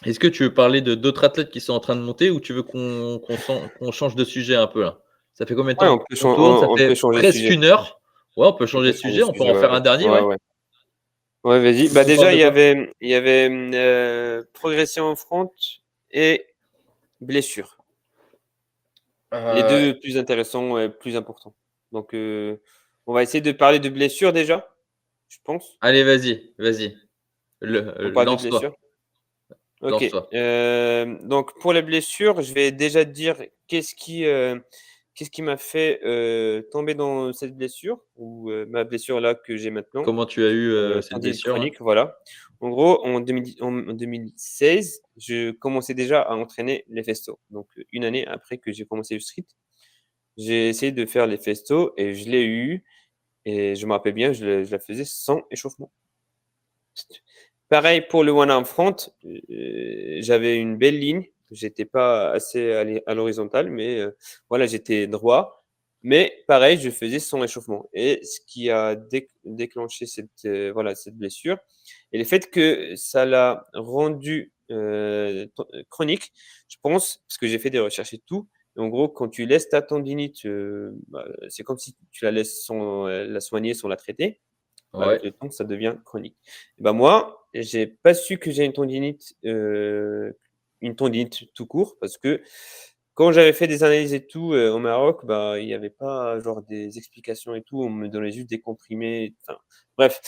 est-ce que tu veux parler de d'autres athlètes qui sont en train de monter ou tu veux qu'on change de sujet un peu là? Ça fait combien de Ouais, temps qu'on tourne? Ça on peut fait changer de presque sujet. 1 heure. Ouais, on peut On changer peut de changer de sujet, on peut sujet, en ouais, faire ouais. un dernier, Ouais, ouais? ouais. Ouais, vas-y. Tu veux Bah, qu'on déjà, parle de quoi? il y avait, progression en front et blessure. Les Heu, 2 plus intéressants et plus importants. Donc, on va essayer de parler de blessure déjà, je pense. allez vas-y, vas-y. On parle de blessure? Lance-toi, OK. lance-toi. Donc pour les blessures, je vais déjà te dire qu'est-ce qui m'a fait, tomber dans cette blessure ou, ma blessure là que j'ai maintenant, Comment tu as eu, cette tendinite blessure là? chronique, voilà. En gros, en 2016, je commençais déjà à entraîner les festos. Donc, 1 année après que j'ai commencé le street, j'ai essayé de faire les festos et je l'ai eu et je me rappelle bien, je la faisais sans échauffement. Pareil pour le one arm front, j'avais une belle ligne. J'étais pas assez à l'horizontale, mais voilà, j'étais droit. Mais pareil, je faisais sans échauffement et ce qui a déclenché voilà, cette blessure et le fait que ça l'a rendu chronique, je pense, parce que j'ai fait des recherches et tout. Et en gros, quand tu laisses ta tendinite, c'est comme si tu la laisses sans la soigner, sans la traiter. Bah, avec Ouais. le temps, ça devient chronique. Et bah, moi, j'ai pas su que j'ai une tendinite tout court parce que quand j'avais fait des analyses et tout, au Maroc, bah, il y avait pas genre des explications et tout, on me donnait juste des comprimés, enfin bref,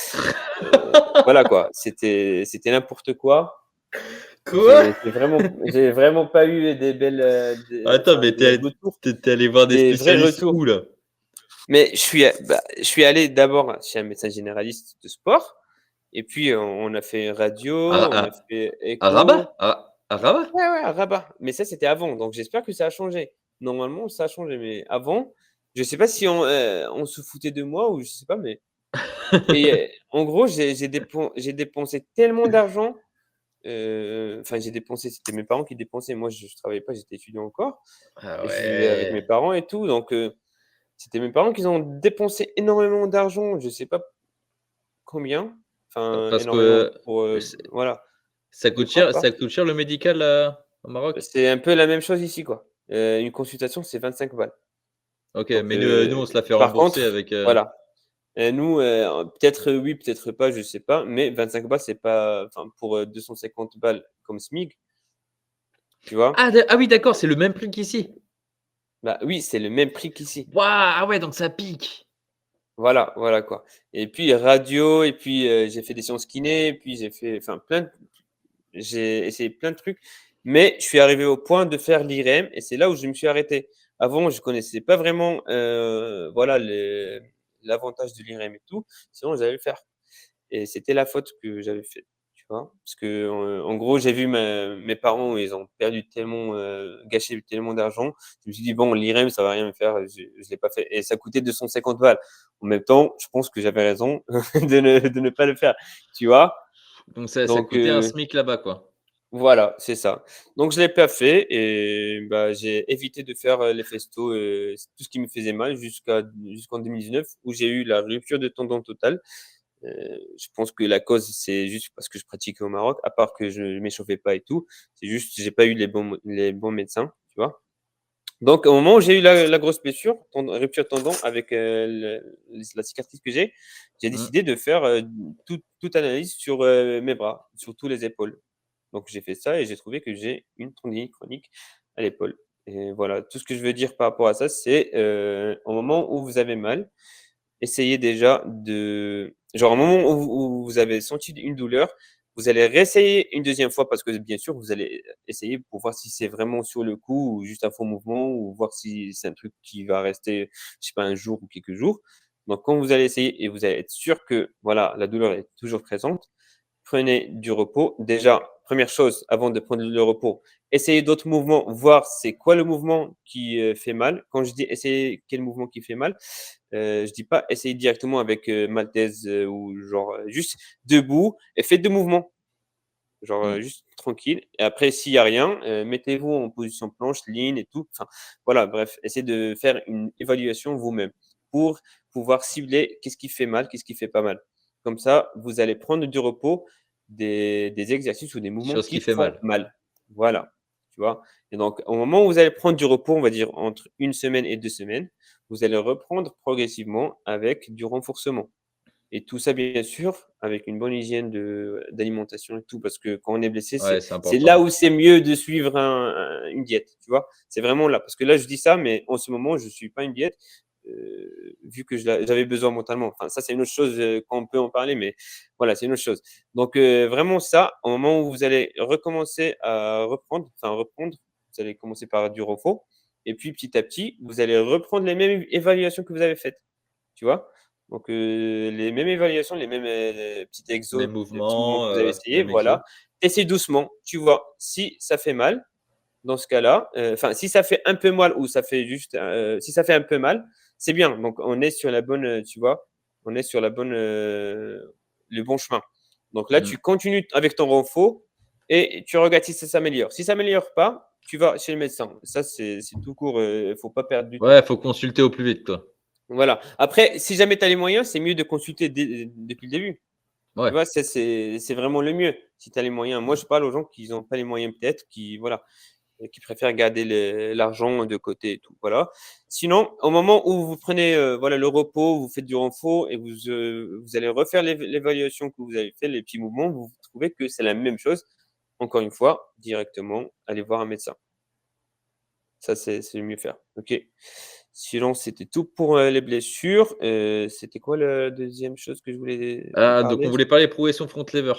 voilà quoi, c'était n'importe quoi. Quoi? J'ai vraiment pas eu des belles, Attends, mais des retours, t'es allé voir des des vrais spécialistes retours. où là? Mais je suis allé d'abord chez un médecin généraliste de sport et puis on a fait radio, À, Ra- on a fait à Rabat? écho. À Rabat? Ouais, ouais, à Rabat, mais ça, c'était avant, donc j'espère que ça a changé. Normalement, ça a changé, mais avant, je sais pas si on se foutait de moi ou je sais pas, mais en gros, j'ai dépensé tellement d'argent, enfin j'ai dépensé, c'était mes parents qui dépensaient. Moi, je travaillais pas, j'étais étudiant encore Ah et je vivais avec mes ouais. parents et tout, donc c'était mes parents qui ont dépensé énormément d'argent, je sais pas combien, enfin Parce énormément que pour, c'est- voilà. De quoi? ça coûte cher le médical au Maroc? C'est un peu la même chose ici, quoi. Une consultation, c'est 25 balles. Ok, Donc mais nous, on se la fait par rembourser contre, avec. voilà, nous, peut-être oui, peut-être pas, je sais pas, mais 25 balles, c'est pas enfin pour, 250 balles comme SMIC, tu vois? Ah oui, d'accord, c'est le même prix qu'ici. Bah oui, c'est le même prix qu'ici. Waouh, ah ouais, donc ça pique. Voilà, voilà quoi et puis radio et puis, j'ai fait des séances kiné et puis j'ai essayé plein de trucs, mais je suis arrivé au point de faire l'IRM et c'est là où je me suis arrêté. Avant, je connaissais pas vraiment, voilà l'avantage de l'IRM et tout, sinon j'allais le faire et c'était la faute que j'avais faite, tu vois? Parce que, en gros, j'ai vu mes parents, ils ont perdu tellement, gâché tellement d'argent. Je me suis dit: «Bon, l'IRM, ça va rien me faire», je l'ai pas fait et ça coûtait 250 balles. En même temps, je pense que j'avais raison de ne pas le faire, tu vois? Donc ça Donc coûtait un SMIC là-bas, quoi. voilà, c'est ça. Donc je l'ai pas fait et bah, j'ai évité de faire, les festos, tout ce qui me faisait mal jusqu'en 2019 où j'ai eu la rupture de tendon totale. Je pense que la cause, c'est juste parce que je pratiquais au Maroc, à part que je m'échauffais pas et tout. C'est juste, j'ai pas eu les bons médecins, tu vois? Donc au moment où j'ai eu la grosse blessure, rupture de tendon avec, la cicatrice que j'ai Mmh. décidé de faire, toute analyse sur, mes bras, sur tous les épaules. Donc j'ai fait ça et j'ai trouvé que j'ai une tendinite chronique à l'épaule et voilà, tout ce que je veux dire par rapport à ça, c'est, au moment où vous avez mal, essayez déjà de genre, au moment où vous avez senti une douleur, vous allez réessayer une deuxième fois parce que bien sûr, vous allez essayer pour voir si c'est vraiment sur le coup ou juste un faux mouvement ou voir si c'est un truc qui va rester, je sais pas, un jour ou quelques jours. Donc quand vous allez essayer et vous allez être sûr que, voilà, la douleur est toujours présente, prenez du repos. Déjà, première chose, avant de prendre le repos, essayez d'autres mouvements, voir c'est quoi le mouvement qui, fait mal. Quand je dis essayez quel mouvement qui fait mal, je dis pas essayez directement avec, maltaise, ou genre, juste debout et faites 2 mouvements. Genre, Mmh. juste tranquille et après s'il y a rien, mettez-vous en position planche, lean et tout. Enfin, voilà, bref, essayez de faire une évaluation vous-même pour pouvoir cibler qu'est-ce qui fait mal, qu'est-ce qui fait pas mal. Comme ça, vous allez prendre du repos, des exercices ou des mouvements Chose qui qui fait font mal. mal. Voilà, tu vois? Et donc au moment où vous allez prendre du repos, on va dire entre 1 semaine et 2 semaines, vous allez reprendre progressivement avec du renforcement. Et tout ça, bien sûr, avec une bonne hygiène d'alimentation et tout, parce que quand on est blessé, Ouais, c'est c'est là important. où c'est mieux de suivre une diète, tu vois? C'est vraiment là, parce que là, je dis ça, mais en ce moment, je ne suis pas une diète, vu que j'avais besoin mentalement. Enfin, ça, c'est une autre chose, qu'on peut en parler, mais voilà, c'est une autre chose. Donc, vraiment ça, au moment où vous allez recommencer à reprendre, vous allez commencer par du repos et puis petit à petit, vous allez reprendre les mêmes évaluations que vous avez faites, tu vois? Donc, les mêmes évaluations, les mêmes, Mes les petits mouvements que mouvements, vous avez essayés, même exo. voilà. Essaye doucement, tu vois? Si ça fait mal, dans ce cas-là, enfin, si ça fait un peu mal ou ça fait juste, si ça fait un peu mal, c'est bien. Donc on est sur la bonne, tu vois? On est sur le bon chemin. Donc là, Mmh. tu continues avec ton renfort et tu regardes si ça s'améliore. Si ça s'améliore pas, tu vas chez le médecin. Ça, c'est tout court, faut pas perdre du temps. Ouais, faut consulter au plus vite, quoi. Voilà. Après, si jamais tu as les moyens, c'est mieux de consulter depuis le début. Tu Ouais. vois? Ça, c'est vraiment le mieux, si tu as les moyens. Moi, je parle aux gens qui n'ont pas les moyens peut-être, qui voilà, qui préfèrent garder l'argent de côté et tout, voilà. Sinon, au moment où vous prenez, voilà, le repos, vous faites du renfort et vous allez refaire l'évaluation que vous avez fait, les petits mouvements, vous trouvez que c'est la même chose, encore une fois, directement, allez voir un médecin. Ça, c'est le mieux faire. OK. Sinon, c'était tout pour, les blessures. C'était quoi la deuxième chose que je voulais Donc on parler? voulait parler progression front lever.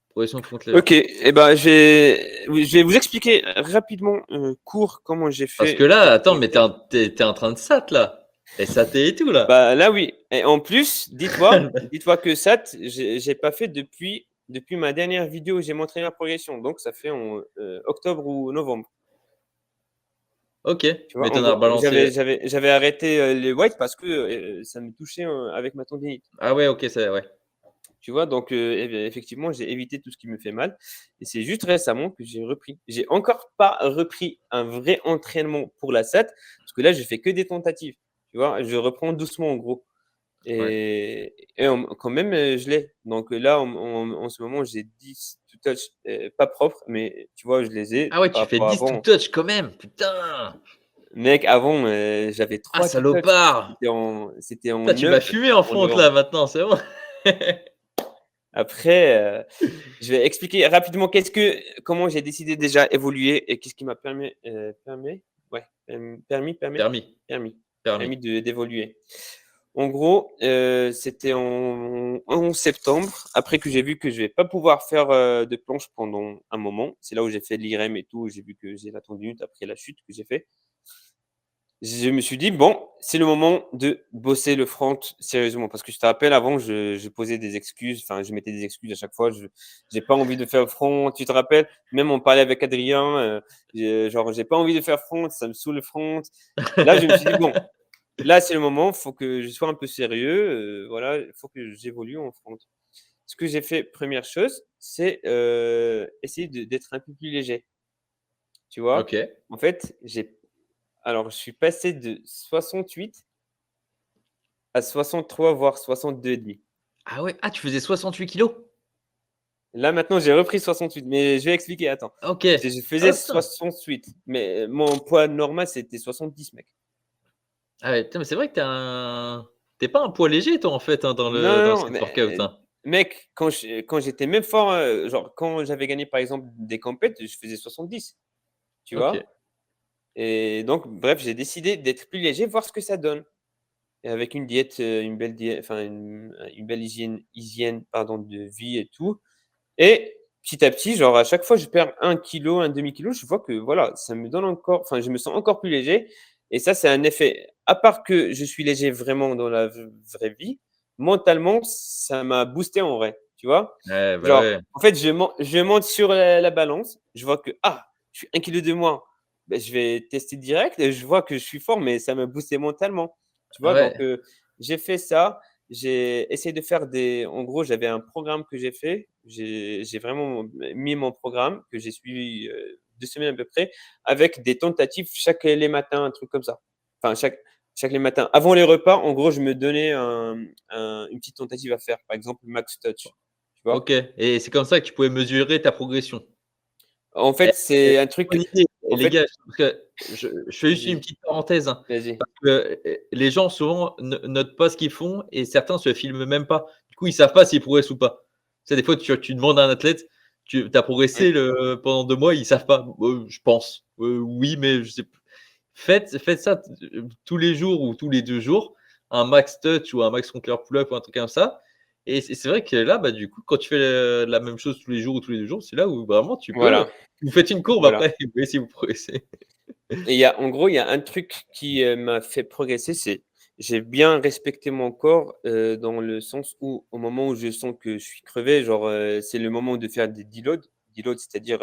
Progression front lever. OK et ben, je vais vous expliquer rapidement, court, comment j'ai Parce que fait là, cette attends, mais progression. tu es en train de SAT là? SAT et tout là? Bah, là, oui et en plus, dis-toi que ça, j'ai pas fait depuis ma dernière vidéo où j'ai montré ma progression, donc ça fait en, octobre ou novembre. OK, Tu vois? mais tu En en as gros, rebalancé j'avais arrêté, les weights parce que, ça me touchait, avec ma tendinite. ah ouais, OK, c'est ouais. Tu vois? Donc, effectivement, j'ai évité tout ce qui me fait mal et c'est juste récemment que j'ai repris. J'ai encore pas repris un vrai entraînement pour la SAT parce que là, je fais que des tentatives. Tu vois? Je reprends doucement en gros Ouais. et quand même, je l'ai. Donc, là, en ce moment, j'ai 10 to touch, pas propres, mais tu vois, je les ai Ah ouais, par tu fais rapport à 10 to avant. touch quand même, putain! Mec, avant, j'avais Ah 3 to touch. salopard! C'était en Putain, tu m'as 9 fumé en en front là novembre. maintenant, c'est bon? Après, je vais expliquer rapidement comment j'ai décidé déjà évoluer et qu'est-ce qui m'a Permis, permis permis. permis d'évoluer. En gros, c'était en septembre, après que j'ai vu que je vais pas pouvoir faire, de planche pendant un moment. C'est là où j'ai fait l'IRM et tout, j'ai vu que j'ai la tendinite après la chute que j'ai fait. Je me suis dit: «Bon, c'est le moment de bosser le front sérieusement». Parce que je te rappelle avant, je posais des excuses, enfin, je mettais des excuses à chaque fois. Je J'ai pas envie de faire front, tu te rappelles? Même on parlait avec Adrien, genre: «J'ai pas envie de faire front, ça me saoule le front». Là, je me suis dit: «Bon, là, c'est le moment, faut que je sois un peu sérieux, voilà, il faut que j'évolue en front». Ce que j'ai fait, première chose, c'est, essayer d'être un peu plus léger, tu vois? OK. En fait, je suis passé de 68 à 63 voire 62,5. Ah ouais, ah tu faisais 68 kilogrammes. Là, maintenant, j'ai repris 68, mais je vais expliquer, attends. OK. Je faisais Ah putain. 68, mais mon poids normal, c'était 70, mec. Ah ouais, putain, mais c'est vrai que tu pas un poids léger toi en fait, hein, Non, dans non, non, cette workout, mais hein? mec, quand j'étais même fort, genre quand j'avais gagné, par exemple, des compètes, je faisais 70, tu OK. vois? Et donc bref, j'ai décidé d'être plus léger, voir ce que ça donne et avec une diète, une belle diète, enfin une belle hygiène, pardon, de vie et tout. Et petit à petit, genre à chaque fois je perds 1 kilo, un demi kilo, je vois que voilà, ça me donne encore je me sens encore plus léger et ça, c'est un effet à part que je suis léger vraiment dans la vraie vie, mentalement, ça m'a boosté en vrai, tu vois? Ouais, bah Genre, ouais. en fait, je monte sur la balance, je vois que: «Ah, je suis 1 kilo de moins». Beh, je vais tester direct et je vois que je suis fort, mais ça m'a boosté mentalement, tu vois? Donc Ouais. j'ai fait ça. J'ai essayé de faire en gros, j'avais un programme que j'ai fait. J'ai vraiment mis mon programme que j'ai suivi, 2 semaines à peu près, avec des tentatives chaque les matins, un truc comme ça. Enfin, chaque les matins. Avant les repas, en gros, je me donnais une petite tentative à faire, par exemple, max touch, tu vois? OK et c'est comme ça que tu pouvais mesurer ta progression? En Eh, fait, c'est un truc bonne idée et en les fait gars, parce que je fais juste une vas-y, petite parenthèse, hein, vas-y. parce que, les gens souvent notent pas ce qu'ils font et certains se filment même pas. Du coup, ils savent pas s'ils progressent ou pas. Tu sais, des fois, tu demandes à un athlète: «Tu as Mmh, progressé pendant 2 mois?» Ils savent pas. «Je pense, oui, mais je sais p». Faites ça tous les jours ou tous les 2 jours, un max touch ou un max conquer pull up ou un truc comme ça et c'est vrai que là, bah, du coup, quand tu fais, la même chose tous les jours ou tous les 2 jours, c'est là où vraiment tu peux voilà, vous faites une courbe voilà. après et vous voyez si vous progressez. Et il y a un truc qui, m'a fait progresser, c'est j'ai bien respecté mon corps, dans le sens où, au moment où je sens que je suis crevé, genre, c'est le moment de faire des deloads. Deload, c'est-à-dire,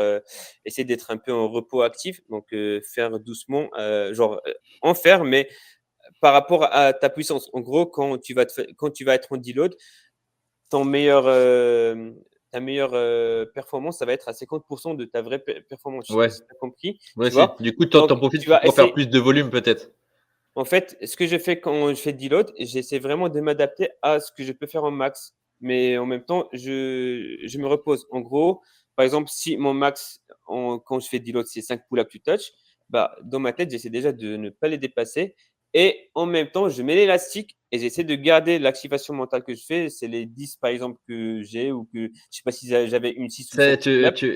essayer d'être un peu en repos actif, donc faire doucement, genre, en faire, mais par rapport à ta puissance. En gros, quand tu vas être en deload, ton meilleur, ta meilleure performance, ça va être à 50% de ta vraie performance. Je sais pas Ouais, si tu as compris, ouais, tu si. vois? Du coup, tu Donc, profites tu vas pour faire essayer. plus de volume peut-être? En fait, ce que je fais quand je fais deload, j'essaie vraiment de m'adapter à ce que je peux faire en max. Mais en même temps, je me repose. En gros, par exemple, si mon max quand je fais deload, c'est 5 pull-up to touch, bah, dans ma tête, j'essaie déjà de ne pas les dépasser et en même temps, je mets l'élastique et j'essaie de garder l'activation mentale que je fais. C'est les 10 par exemple que j'ai ou que je sais pas si j'avais une 6 ou 7 C'est tu pull-up. tu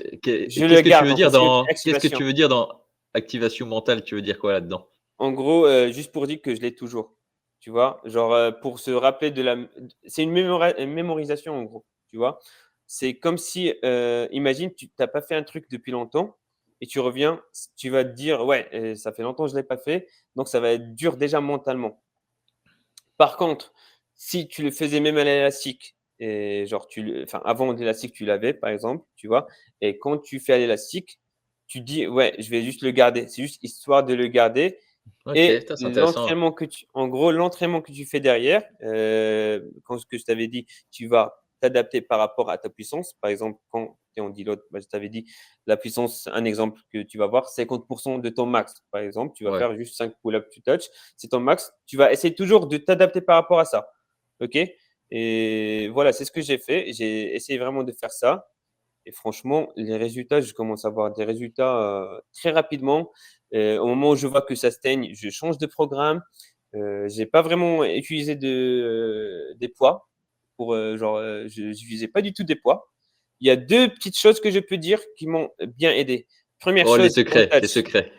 Je le qu'est-ce que tu garde veux en fait, dire c'est une qu'est-ce que tu activation. veux dire dans activation mentale? Tu veux dire quoi là-dedans? En gros, juste pour dire que je l'ai toujours, tu vois? Genre, pour se rappeler de la c'est une mémorisation en gros, tu vois? C'est comme si, imagine tu as pas fait un truc depuis longtemps et tu reviens, tu vas te dire: «Ouais, ça fait longtemps que je l'ai pas fait», donc ça va être dur déjà mentalement. Par contre, si tu le faisais même à l'élastique et genre avant l'élastique tu l'avais par exemple, tu vois? Et quand tu fais à l'élastique, tu dis: «Ouais, je vais juste le garder». C'est juste histoire de le garder OK, et putain, c'est intéressant. l'entraînement que tu fais derrière, quand ce que je t'avais dit, tu vas t'adapter par rapport à ta puissance. Par exemple, quand tu es en deload, bah, je t'avais dit la puissance, un exemple que tu vas voir, 50% de ton max. Par exemple, tu vas Ouais. faire juste 5 pull-up to touch, c'est ton max. Tu vas essayer toujours de t'adapter par rapport à ça. OK? Et voilà, c'est ce que j'ai fait. J'ai essayé vraiment de faire ça et franchement, les résultats, je commence à avoir des résultats, très rapidement. Au moment où je vois que ça se teigne, je change de programme. J'ai pas vraiment utilisé des poids pour, je n'utilisais pas du tout des poids. Il y a 2 petites choses que je peux dire qui m'ont bien aidé. Première Oh, les chose, on secrets, les touch. secrets.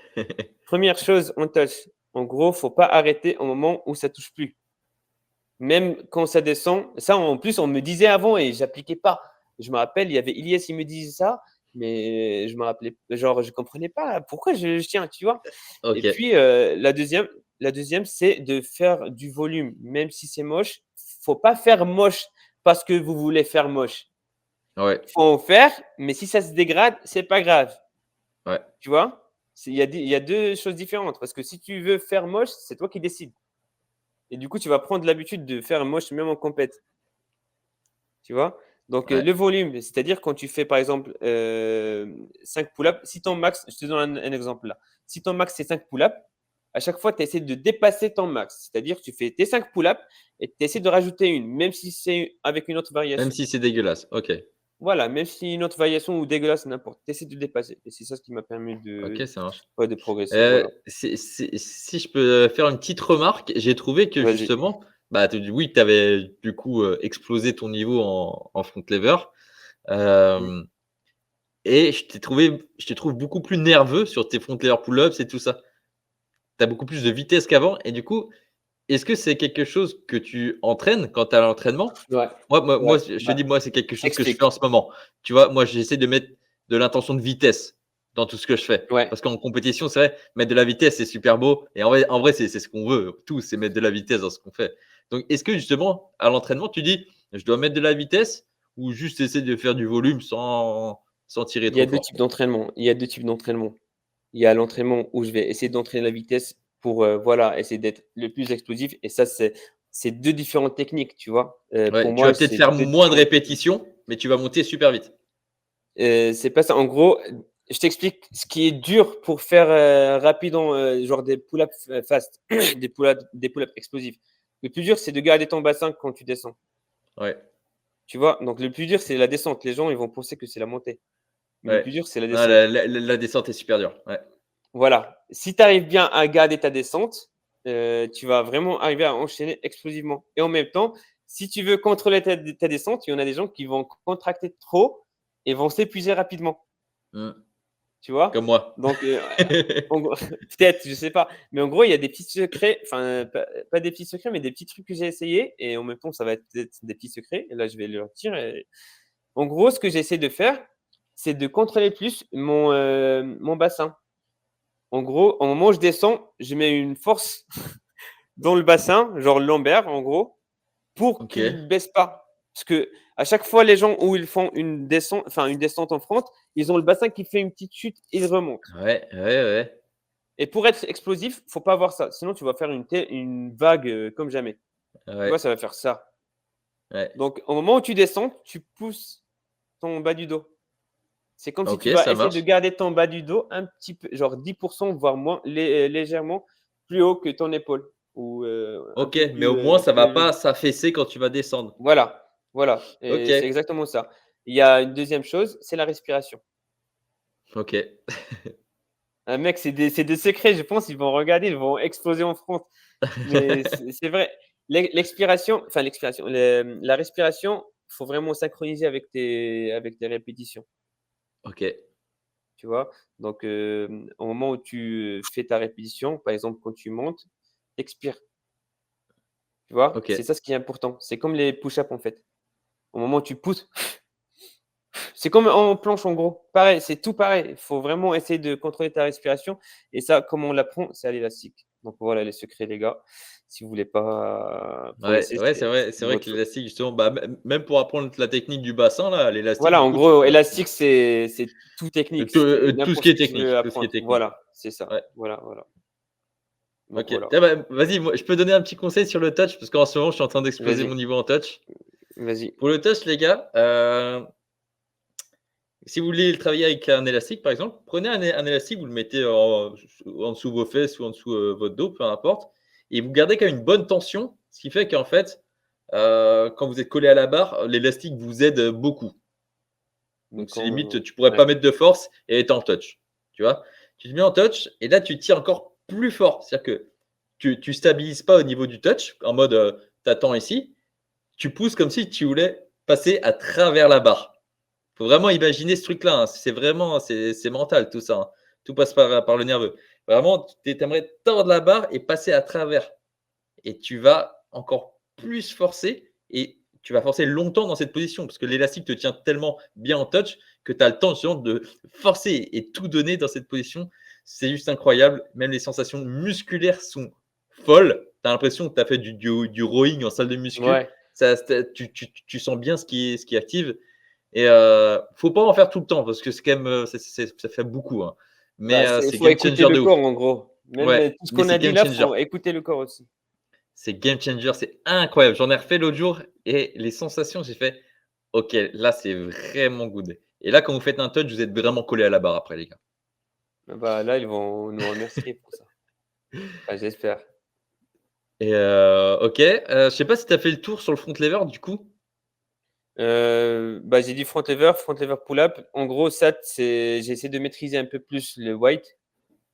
Première chose, on touch. En gros, faut pas arrêter au moment où ça touche plus. Même quand ça descend, ça en plus on me disait avant et j'appliquais pas. Je me rappelle, il y avait Ilyes, il me disait ça, mais je me rappelais genre je comprenais pas pourquoi je tiens, tu vois? Et OK. puis, la deuxième c'est de faire du volume, même si c'est moche, faut pas faire moche parce que vous voulez faire moche. Ouais, Faut en faire, mais si ça se dégrade, c'est pas grave, ouais, tu vois? Il y a 2 choses différentes parce que si tu veux faire moche, c'est toi qui décides et du coup, tu vas prendre l'habitude de faire moche même en compète. Tu vois? Donc, ouais. le volume, c'est-à-dire quand tu fais par exemple, 5 pull-ups, si ton max je te donne un exemple là. Si ton max c'est 5 pull-ups, à chaque fois tu essaies de dépasser ton max. C'est-à-dire tu fais tes 5 pull-ups et tu essaies de rajouter une, même si c'est avec une autre Même variation. si c'est dégueulasse. OK. Voilà, même si une autre variation ou dégueulasse, n'importe. Tu essaies de dépasser et c'est ça ce qui m'a permis OK, ça marche. ouais, de progresser, voilà. Si je peux, faire une petite remarque, j'ai trouvé que Vas-y. justement, bah, tu oui, tu avais du coup, explosé ton niveau en front lever, Mmh. hem et je te trouve beaucoup plus nerveux sur tes front lever pull-ups et tout ça. Tu as beaucoup plus de vitesse qu'avant et du coup, est-ce que c'est quelque chose que tu entraînes quand tu es à l'entraînement? Ouais, Moi, ouais, je te bah, dis, moi, c'est quelque je chose que je fais t'explique. en ce moment. Tu vois? Moi, j'essaie de mettre de l'intention de vitesse dans tout ce que je fais. Ouais. Parce qu'en compétition, c'est vrai, mettre de la vitesse, c'est super beau et en vrai, c'est ce qu'on veut tous, c'est mettre de la vitesse dans ce qu'on fait. Donc est-ce que justement, à l'entraînement, tu dis: «Je dois mettre de la vitesse» ou juste essayer de faire du volume sans tirer Il y a trop 2 fort? types d'entraînement. Il y a 2 types d'entraînement. Il y a l'entraînement où je vais essayer d'entraîner la vitesse pour, voilà, essayer d'être le plus explosif et ça, c'est 2 différentes techniques, tu vois? Pour Ouais, tu vas moi, peut-être c'est faire 2 moins de différentes techniques. répétitions, mais tu vas monter super vite. C'est pas ça. En gros, je t'explique ce qui est dur pour faire, rapidement, genre des pull-ups fast, des pull-ups explosifs. Le plus dur, c'est de garder ton bassin quand tu descends, Ouais, tu vois? Donc le plus dur, c'est la descente. Les gens, ils vont penser que c'est la montée, mais le ouais. plus dur, c'est la Ah descente. la descente est super dure. Ouais, Voilà. Si tu arrives bien à garder ta descente, tu vas vraiment arriver à enchaîner explosivement et en même temps, si tu veux contrôler ta descente, il y en a des gens qui vont contracter trop et vont s'épuiser rapidement, mmh, tu vois? comme moi. Donc, en gros peut-être, je sais pas, mais en gros, il y a des petits secrets, enfin, pas des petits secrets, mais des petits trucs que j'ai essayés et en même temps, ça va être peut-être des petits secrets et là, je vais leur dire et en gros, ce que j'essaie de faire, c'est de contrôler plus mon bassin. En gros, au moment où je descends, je mets une force dans le bassin, genre lombaire en gros, pour OK. qu'il baisse pas. Parce que à chaque fois, les gens où ils font une descente en front, ils ont le bassin qui fait une petite chute et ils remontent. Ouais, ouais, ouais, Et pour être explosif, faut pas avoir ça. Sinon, tu vas faire une vague comme jamais. Tu vois, ouais, ça va faire ça. ouais. Donc, au moment où tu descends, tu pousses ton bas du dos. C'est comme si Ok, tu vas ça essayer de marche. garder ton bas du dos un petit peu, genre 10%, voire moins, légèrement plus haut que ton épaule ou un Ok, peu mais au moins, ça plus va élevé. pas s'affaisser quand tu vas descendre. Voilà, voilà, Ok, et c'est exactement ça. Il y a une deuxième chose, c'est la respiration. ok. Mec, c'est des secrets, je pense, ils vont regarder, ils vont exploser en France. Mais c'est vrai, l'expiration, la respiration, faut vraiment synchroniser avec tes répétitions, Ok, tu vois? Donc, au moment où tu fais ta répétition, par exemple, quand tu montes, expire, tu vois? ok, C'est ça ce qui est important. C'est comme les push-ups, en fait. Au moment où tu pousses, c'est comme en planche, en gros. Pareil, c'est tout pareil. Il faut vraiment essayer de contrôler ta respiration et ça, comment on l'apprend? C'est à l'élastique. Donc voilà les secrets, les gars. Si vous voulez pas ouais, progresser, ouais, c'est c'est de vrai votre que faute. l'élastique, justement, bah, même pour apprendre la technique du bassin, là, l'élastique, Voilà, du en coup, tu gros, peux élastique, c'est tout technique. C'est tout ce n'importe qui est qui veut technique, tout ce qui est apprendre. technique. Voilà, c'est ça. Ouais, Voilà, voilà. Donc ok. voilà. Tiens, bah, vas-y, moi, je peux donner un petit conseil sur le touch, parce qu'en ce moment, je suis en train d'exploser mon Vas-y, niveau en touch. vas-y. Pour le touch, les gars, si vous voulez le travailler avec un élastique, par exemple, prenez un élastique, vous le mettez en dessous de vos fesses ou en dessous votre dos, peu importe, et vous gardez quand même une bonne tension, ce qui fait qu'en fait, quand vous êtes collé à la barre, l'élastique vous aide beaucoup. Mais Donc, c'est quand limite, tu pourrais pas ouais, mettre de force et être en touch. Tu vois? Tu te mets en touch et là, tu tires encore plus fort. C'est-à-dire que tu stabilises pas au niveau du touch, en mode tu attends ici. Tu pousses comme si tu voulais passer à travers la barre. Faut vraiment imaginer ce truc-là, hein. C'est vraiment, c'est mental tout ça, hein. Tout passe par le nerveux. Vraiment, tu aimerais tordre la barre et passer à travers. Et tu vas encore plus forcer et tu vas forcer longtemps dans cette position parce que l'élastique te tient tellement bien en touch que tu as le temps justement de forcer et tout donner dans cette position. C'est juste incroyable. Même les sensations musculaires sont folles. Tu as l'impression que tu as fait du rowing en salle de muscu. ouais, Tu sens bien ce qui active. Et faut pas en faire tout le temps parce que c'est quand même, ça fait beaucoup, hein. Mais bah, il c'est faut game écouter changer le de ouf. corps, en gros. Même, Ouais, tout ce mais qu'on c'est a dit game là, changer. faut écouter le corps aussi. C'est game changer, c'est incroyable. J'en ai refait l'autre jour et les sensations, j'ai fait: «OK, là, c'est vraiment good» et là, quand vous faites un touch, vous êtes vraiment collé à la barre après, les gars. Ah bah, là, ils vont nous remercier pour ça. Enfin, j'espère. Et OK, je sais pas si tu as fait le tour sur le front lever, du coup? Bah, j'ai dit front lever pull up. En gros, ça, j'ai essayé de maîtriser un peu plus le weight.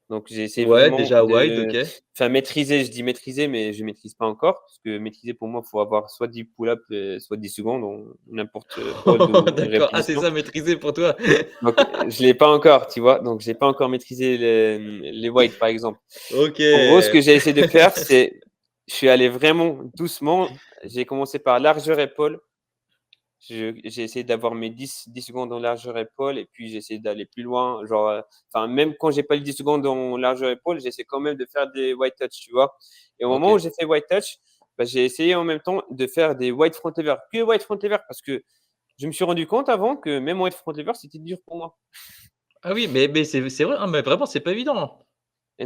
Donc j'ai essayé Ouais, vraiment déjà wide, de OK. enfin maîtriser, je dis maîtriser, mais je maîtrise pas encore. Parce que maîtriser pour moi, il faut avoir soit 10 pull up, soit 10 secondes en n'importe, hold ou D'accord. Ah, c'est répétition. ça maîtriser pour toi? Donc je l'ai pas encore, tu vois? Donc j'ai pas encore maîtrisé les weights, par exemple. En gros, ce OK. que j'ai essayé de faire, c'est je suis allé vraiment doucement. J'ai commencé par largeur épaule. J'ai essayé d'avoir mes 10 secondes en largeur épaule et puis j'ai essayé d'aller plus loin, genre, enfin même quand j'ai pas les 10 secondes en largeur épaule, j'essaie quand même de faire des white touch, tu vois? Et au moment où OK. j'ai fait white touch, bah, j'ai essayé en même temps de faire des white front lever, que white front lever parce que je me suis rendu compte avant que même white front lever, c'était dur pour moi. Ah oui, mais c'est vrai, hein, mais vraiment, c'est pas évident, hein.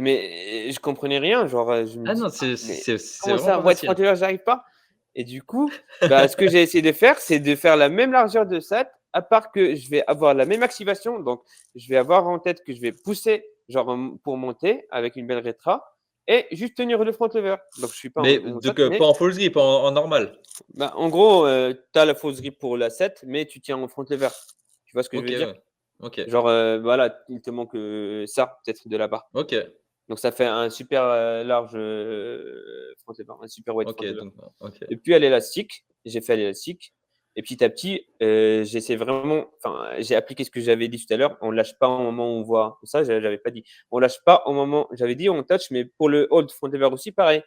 Mais je comprenais rien, genre, je me Ah dis: non, «Ah mais c'est comment vraiment ça pas white front facile. lever, j'arrive pas?» Et du coup, bah, ce que j'ai essayé de faire, c'est de faire la même largeur de SAT, à part que je vais avoir la même activation. Donc je vais avoir en tête que je vais pousser, genre, pour monter avec une belle rétra et juste tenir le front lever. Donc je suis pas Mais en SAT, donc pas mais en false grip, en normal? bah, en gros, tu as la fausse grip pour la 7, mais tu tiens en front lever. Tu vois ce que je OK, veux dire? ouais. OK. Genre, voilà, il te manque, ça, peut-être de là-bas. OK. Donc ça fait un super, large, front lever, un super wide front OK, lever. donc OK. Et puis à l'élastique, j'ai fait à l'élastique et petit à petit, j'essaie vraiment enfin, j'ai appliqué ce que j'avais dit tout à l'heure, on lâche pas au moment où on voit ça, j'avais pas dit. On lâche pas au moment j'avais dit on touch, mais pour le hold front lever aussi pareil.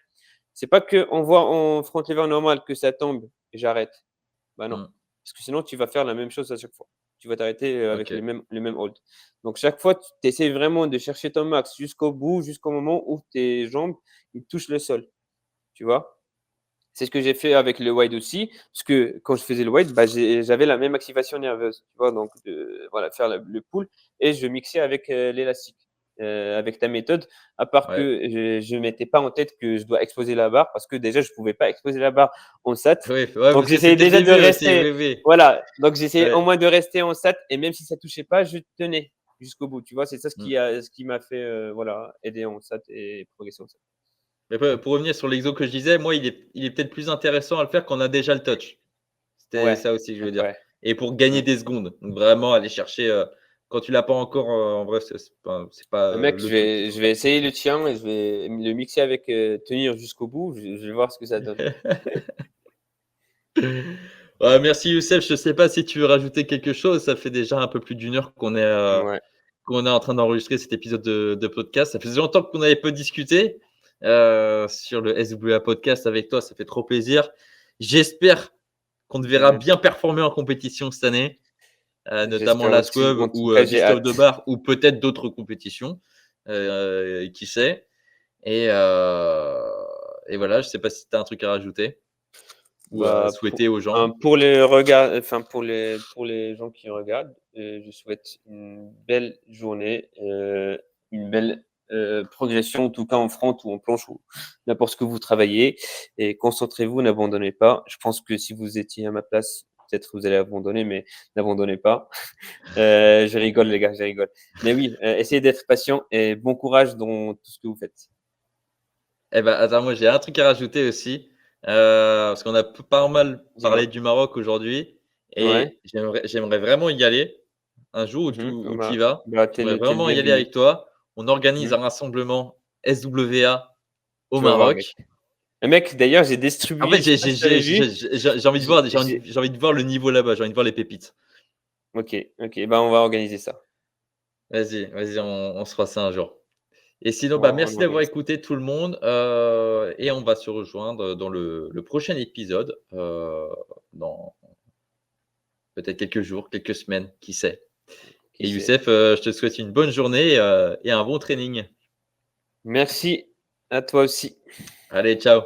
C'est pas qu'on voit en front lever normal que ça tombe et j'arrête. Bah non, Mmh. parce que sinon tu vas faire la même chose à chaque fois. Tu vas t'arrêter, avec OK. le même hold. Donc chaque fois, tu essaies vraiment de chercher ton max jusqu'au bout, jusqu'au moment où tes jambes, ils touchent le sol, tu vois? C'est ce que j'ai fait avec le wide aussi, parce que quand je faisais le wide, bah, j'avais la même activation nerveuse, tu vois? Donc voilà, faire le pull et je mixais avec, l'élastique. avec ta méthode, à part Ouais. que je ne mettais pas en tête que je dois exploser la barre parce que déjà, je ne pouvais pas exploser la barre en SAT. Oui, ouais, Donc parce que j'essayais c'était le déjà de début aussi, rester oui, oui. voilà, donc j'essayais au Ouais. moins de rester en SAT et même si ça touchait pas, je tenais jusqu'au bout, tu vois? C'est ça Mmh. ce qui m'a fait, voilà, aider en SAT et progresser en SAT. Mais pour revenir sur l'exo que je disais, moi, il est peut-être plus intéressant à le faire quand on a déjà le touch. C'était Ouais, ça aussi que je veux dire. ouais. Et pour gagner Mmh. des secondes. Donc vraiment aller chercher, quand tu l'as pas encore, en vrai, c'est pas, Mec, le truc, tu je vois? vais essayer le tien et je vais le mixer avec, tenir jusqu'au bout. Je vais voir ce que ça donne. Ouais, merci Youssef, je sais pas si tu veux rajouter quelque chose? Ça fait déjà un peu plus d'1 heure Ouais. qu'on est en train d'enregistrer cet épisode de podcast. Ça faisait longtemps qu'on avait peu discuté, sur le SWA podcast avec toi, ça fait trop plaisir. J'espère qu'on te verra Mmh. bien performer en compétition cette année, notamment J'espère la aussi. Squab En tout ou, cas, j'ai Beast of the hâte. Bar ou peut-être d'autres compétitions, qui sait? Et heu et voilà, je sais pas si tu as un truc à rajouter ou à Bah, souhaiter aux gens? pour les regards enfin, pour les gens qui regardent, je souhaite une belle journée, une belle, progression, en tout cas en front ou en planche ou n'importe ce que vous travaillez et concentrez-vous, n'abandonnez pas. Je pense que si vous étiez à ma place, peut-être vous allez abandonner, mais n'abandonnez pas. Je rigole les gars, je rigole. Mais oui, essayez d'être patient et bon courage dans tout ce que vous faites. Eh ben, attends, moi j'ai un truc à rajouter aussi, parce qu'on a pas mal parlé Dis-moi. du Maroc aujourd'hui Ouais. et j'aimerais vraiment y aller un jour Mmh. où tu y vas. Tu es J'aimerais le vraiment y aller bienvenu. avec toi. On organise Mmh. un rassemblement SWA au Tu vas voir mec. Maroc. Mec, d'ailleurs, j'ai En distribué, fait, je sais pas si tu avais vu, j'ai envie de voir j'ai j'ai envie de voir le niveau là-bas, j'ai envie de voir les pépites. OK, OK, bah, on va organiser ça. Vas-y, on se fera ça un jour. Et sinon, bah, On merci d'avoir organise ça. écouté tout le monde, et on va se rejoindre dans le prochain épisode, dans peut-être quelques jours, quelques semaines, qui sait? Qui Et sait? Youssef, je te souhaite une bonne journée, et un bon training. Merci à toi aussi. Allez, ciao.